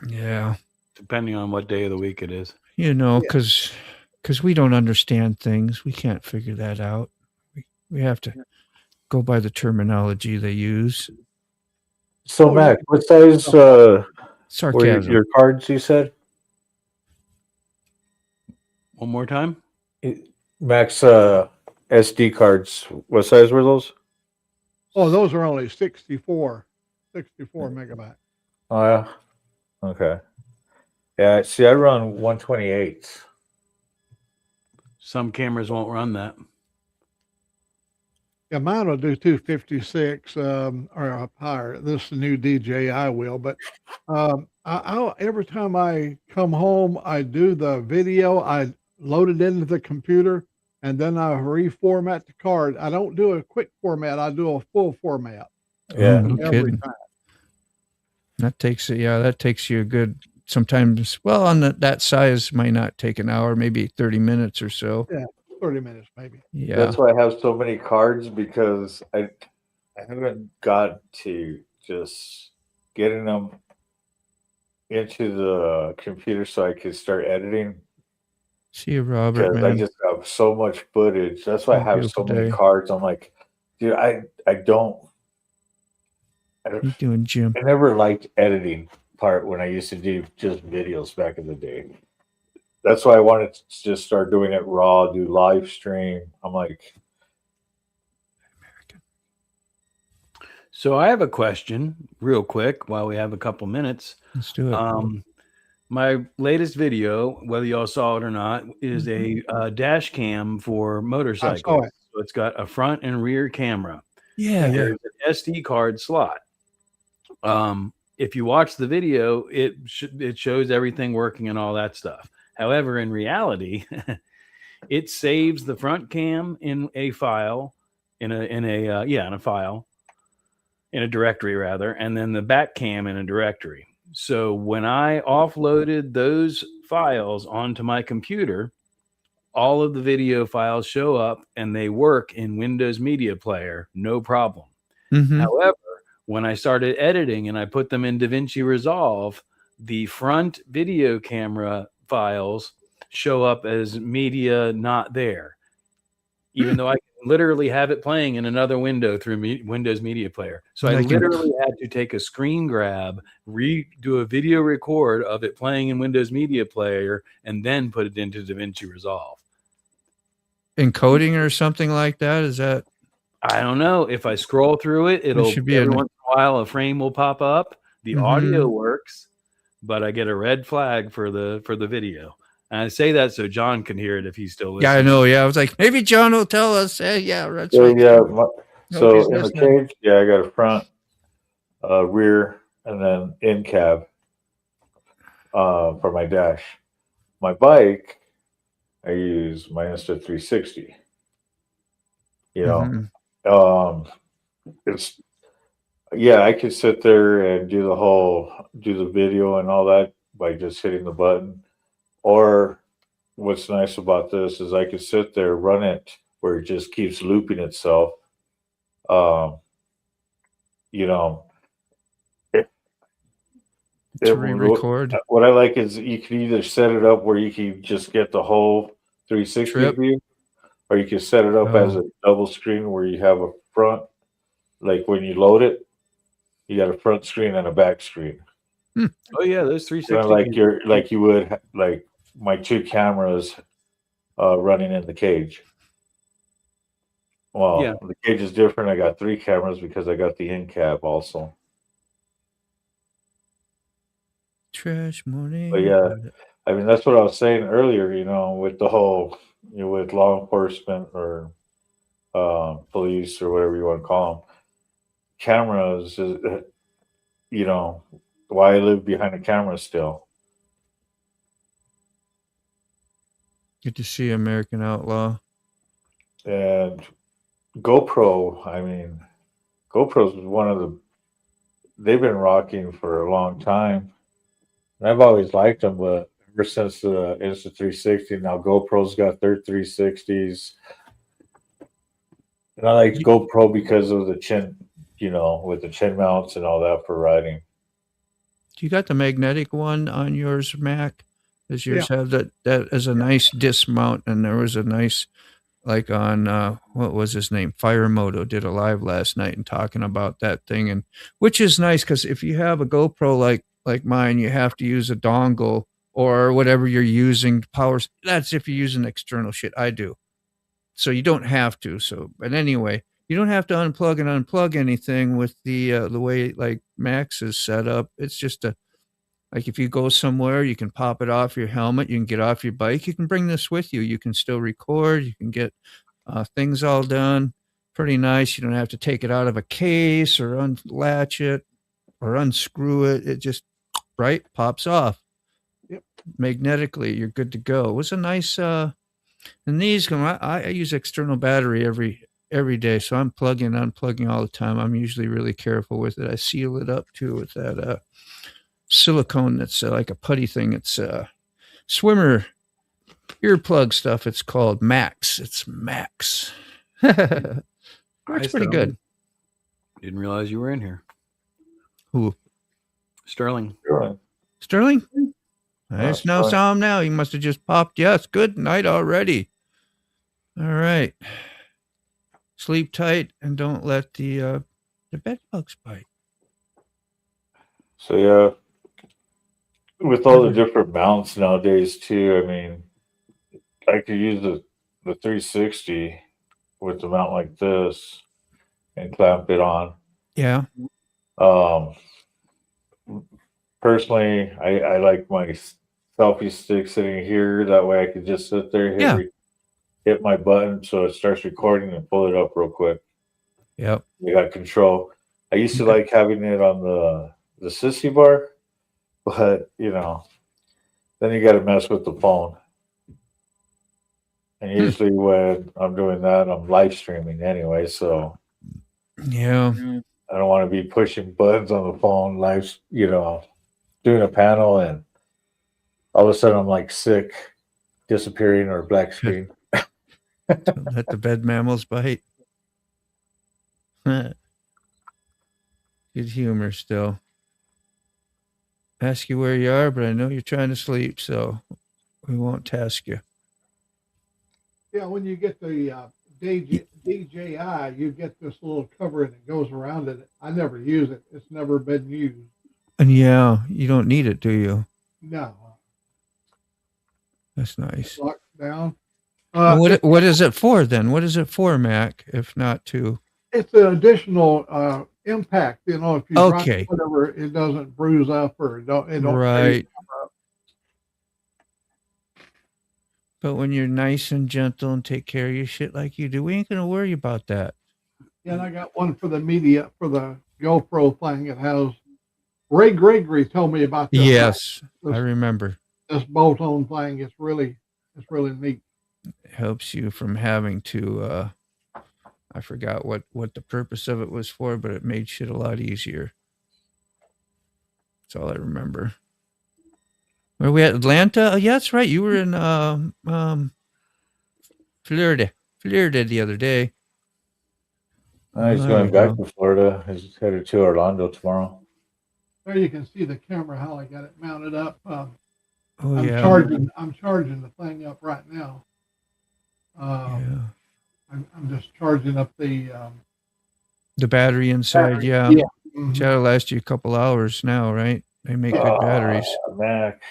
Yeah, depending on what day of the week it is. You know, because we don't understand things, we can't figure that out. We have to go by the terminology they use. So, Mac, what size sarcasm were your cards, you said? One more time? Max SD cards, what size were those? Oh, those are only 64 megabyte. Oh, yeah. Okay. Yeah, see, I run 128. Some cameras won't run that. Yeah, mine will do 256 or up higher. This is the new DJI will, but I'll every time I come home, I do the video. I load it into the computer, and then I reformat the card. I don't do a quick format. I do a full format. Yeah, every time. That takes you a good. Sometimes, well, on that size might not take an hour, maybe 30 minutes or so. Yeah, 30 minutes maybe. Yeah, that's why I have so many cards, because I haven't got to just getting them into the computer so I can start editing. See you, Robert. Because man. I just have so much footage. That's why I have so many cards. I'm like, dude, I don't. How you doing, Jim? I never liked editing part when I used to do just videos back in the day. That's why I wanted to just start doing it raw, do live stream. I'm like, so I have a question real quick while we have a couple minutes. Let's do it. My latest video, whether y'all saw it or not, is a dash cam for motorcycles. So it's got a front and rear camera. Yeah, there's an SD card slot. If you watch the video, it shows everything working and all that stuff. However, in reality, it saves the front cam in a file, in a file, in a directory rather, and then the back cam in a directory. So when I offloaded those files onto my computer, all of the video files show up and they work in Windows Media Player, no problem. However, when I started editing and I put them in DaVinci Resolve, the front video camera files show up as media not there, even though I can literally have it playing in another window through Windows Media Player. So I literally had to take a screen grab, do a video record of it playing in Windows Media Player, and then put it into DaVinci Resolve. Encoding or something like that? Is that? I don't know. If I scroll through it, it'll every once in a while a frame will pop up. The audio works, but I get a red flag for the video. And I say that so John can hear it if he's still listening. Yeah, I know. Yeah, I was like, maybe John will tell us. Hey, yeah, that's right. Yeah. So in listening. The cage, I got a front, rear, and then in cab for my dash. My bike, I use my Insta360. You know, it's I could sit there and do the video and all that by just hitting the button. Or what's nice about this is I could sit there, run it where it just keeps looping itself. You know, to re-record. What I like is you can either set it up where you can just get the whole 360 view, or you can set it up as a double screen where you have a front, like when you load it, you got a front screen and a back screen. Oh yeah, those 360. Like you would like my two cameras running in the cage. Well, the cage is different. I got three cameras because I got the in cab also. Trash morning. But yeah, I mean that's what I was saying earlier. You know, with the whole, with law enforcement or police or whatever you want to call them, cameras. You know, why I live behind the camera still. Good to see American Outlaw. And GoPro, I mean, GoPro's one of the, they've been rocking for a long time. And I've always liked them, but ever since the Insta360, now GoPro's got their 360s. And I like GoPro because of the chin, with the chin mounts and all that for riding. You got the magnetic one on yours, Mac? Does yours have that? That is a nice dismount, and there was a nice, like on what was his name? Fire Moto did a live last night and talking about that thing, and which is nice because if you have a GoPro like mine, you have to use a dongle or whatever you're using to power. That's if you're using external shit. I do, so you don't have to. So, but anyway. You don't have to unplug and unplug anything with the way like Max is set up. It's just like if you go somewhere, you can pop it off your helmet. You can get off your bike. You can bring this with you. You can still record. You can get things all done. Pretty nice. You don't have to take it out of a case or unlatch it or unscrew it. It just pops off. Yep. Magnetically, you're good to go. It was a nice. And these, I use external battery every day, so I'm plugging and unplugging all the time. I'm usually really careful with it. I seal it up too with that silicone that's like a putty thing. It's swimmer earplug stuff. It's called Max. It's Max. Works pretty good. Didn't realize you were in here. Who? Sterling. Sterling? I just now saw him now. He must have just popped. Yes, good night already. All right. Sleep tight and don't let the bed bugs bite. So yeah, with all the different mounts nowadays too, I mean, I could use the 360 with a mount like this and clamp it on. Yeah. Personally, I like my selfie stick sitting here. That way I could just sit there, hit my button so it starts recording and pull it up real quick. Yep. You got control. I used to like having it on the sissy bar, but then you got to mess with the phone. And usually when I'm doing that, I'm live streaming anyway. So yeah, I don't want to be pushing buttons on the phone, live, doing a panel, and all of a sudden I'm like sick, disappearing or black screen. Don't let the bed mammals bite. Good humor still. Ask you where you are, but I know you're trying to sleep, so we won't task you. Yeah, when you get the DJI, you get this little cover and it goes around it. I never use it. It's never been used. And yeah, you don't need it, do you? No. That's nice. Lock down. What is it for then? What is it for, Mac? If not to, it's an additional impact. If you drop whatever, it doesn't bruise up or it don't right. Up. But when you're nice and gentle and take care of your shit like you do, we ain't gonna worry about that. Yeah, and I got one for the media for the GoPro thing. It has Ray Gregory told me about this. Yes, I remember this bolt-on thing. It's really neat. It helps you from having to I forgot what the purpose of it was for, but it made shit a lot easier. That's all I remember. Were we at Atlanta? Oh, yeah, that's right. You were in Florida the other day. He's going back to Florida. He's headed to Orlando tomorrow. There you can see the camera, how I got it mounted up. I'm charging the thing up right now. I'm just charging up the battery inside. Battery. Yeah. Mm-hmm. That'll last you a couple hours now, right? They make good batteries. Mac.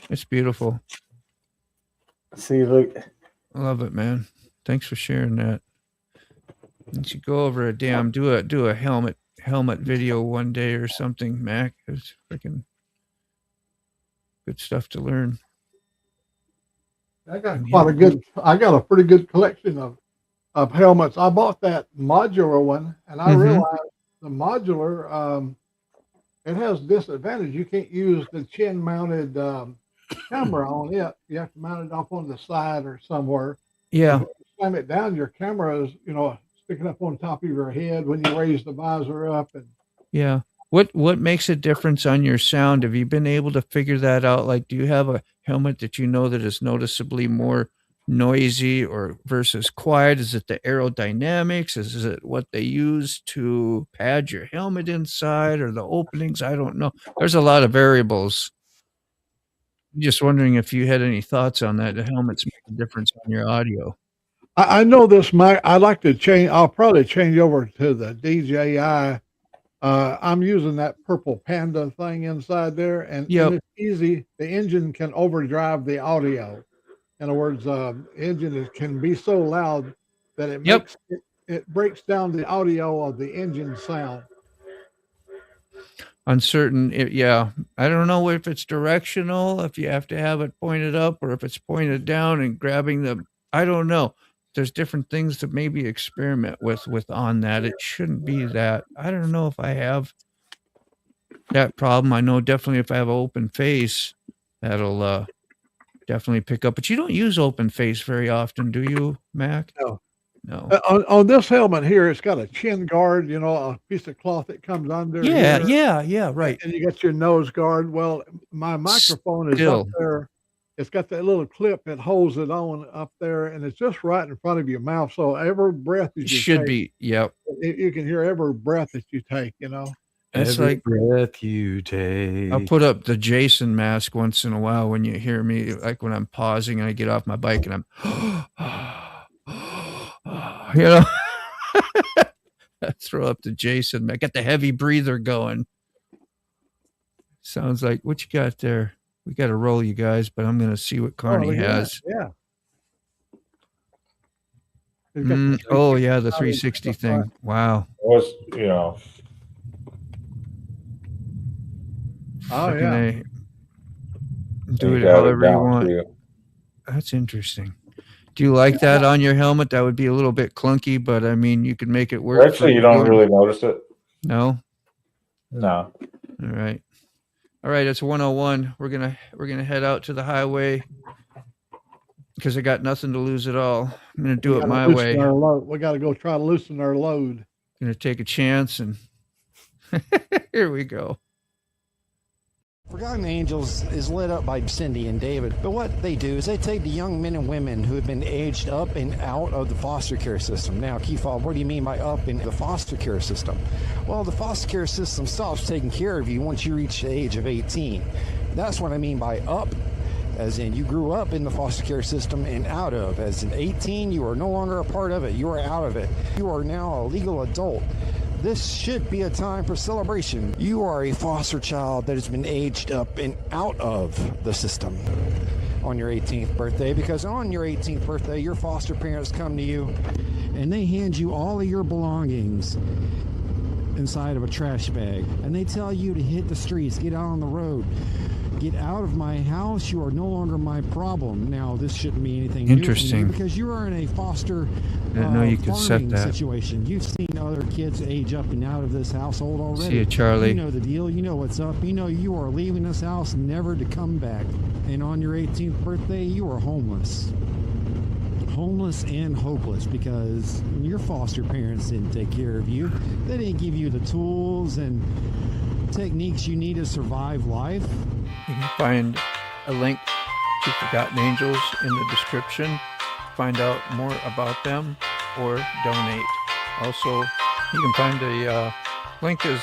It's beautiful. See, look. I love it, man. Thanks for sharing that. You should go over do a helmet video one day or something, Mac. It's freaking good stuff to learn. I got I got a pretty good collection of helmets. I bought that modular one, and I realized the modular it has disadvantage. You can't use the chin mounted camera on it. You have to mount it up on the side or somewhere. Yeah. If you slam it down, your camera is, sticking up on top of your head when you raise the visor up. And yeah. What makes a difference on your sound? Have you been able to figure that out? Like, do you have a helmet that you know that is noticeably more noisy or versus quiet? Is it the aerodynamics? Is it what they use to pad your helmet inside or the openings? I don't know. There's a lot of variables. I'm just wondering if you had any thoughts on that. The helmets make a difference on your audio. I know this mic. I'd like to change. I'll probably change over to the DJI. I'm using that purple panda thing inside there, and it's easy. The engine can overdrive the audio. In other words, the engine can be so loud that it makes it breaks down the audio of the engine sound. Uncertain, I don't know if it's directional, if you have to have it pointed up, or if it's pointed down and grabbing I don't know. There's different things to maybe experiment with on that. It shouldn't be that. I don't know if I have that problem. I know definitely if I have an open face, that'll definitely pick up. But you don't use open face very often, do you, Mac? No. On this helmet here, it's got a chin guard, a piece of cloth that comes under. Yeah, right. And you got your nose guard. Well, my microphone is up there. It's got that little clip that holds it on up there, and it's just right in front of your mouth. So every breath that you take, you can hear every breath that you take, That's every like breath you take. I'll put up the Jason mask once in a while when you hear me, like when I'm pausing and I get off my bike and I'm, I throw up the Jason. I got the heavy breather going. Sounds like, what you got there? We got to roll, you guys, but I'm going to see what Carney has. Yeah. The 360 thing. Wow. Was They do it however you want. That's interesting. Do you like that on your helmet? That would be a little bit clunky, but I mean, you could make it work. Actually, you don't really notice it. No. No. All right. It's 101. We're gonna head out to the highway because I got nothing to lose at all. I'm gonna do it my way. We got to go try to loosen our load. Gonna take a chance, and here we go. Forgotten Angels is led up by Cindy and David, but what they do is they take the young men and women who have been aged up and out of the foster care system. Now, Keefob, what do you mean by up in the foster care system? Well, the foster care system stops taking care of you once you reach the age of 18. That's what I mean by up, as in you grew up in the foster care system and out of. As in 18, you are no longer a part of it. You are out of it. You are now a legal adult. This should be a time for celebration. You are a foster child that has been aged up and out of the system on your 18th birthday, because on your 18th birthday, your foster parents come to you and they hand you all of your belongings inside of a trash bag, and they tell you to hit the streets, get out on the road. Get out of my house. You are no longer my problem. Now, this shouldn't be anything interesting new because you are in a foster situation. You've seen other kids age up and out of this household already. See you, Charlie. You know the deal. You know what's up. You know you are leaving this house never to come back. And on your 18th birthday, you are homeless. Homeless and hopeless because your foster parents didn't take care of you. They didn't give you the tools and techniques you need to survive life. You can find a link to Forgotten Angels in the description. Find out more about them or donate. Also, you can find a link is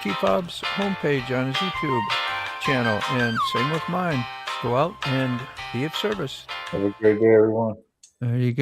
Keefob's homepage on his YouTube channel, and same with mine. Go out and be of service. Have a great day, everyone. There you go.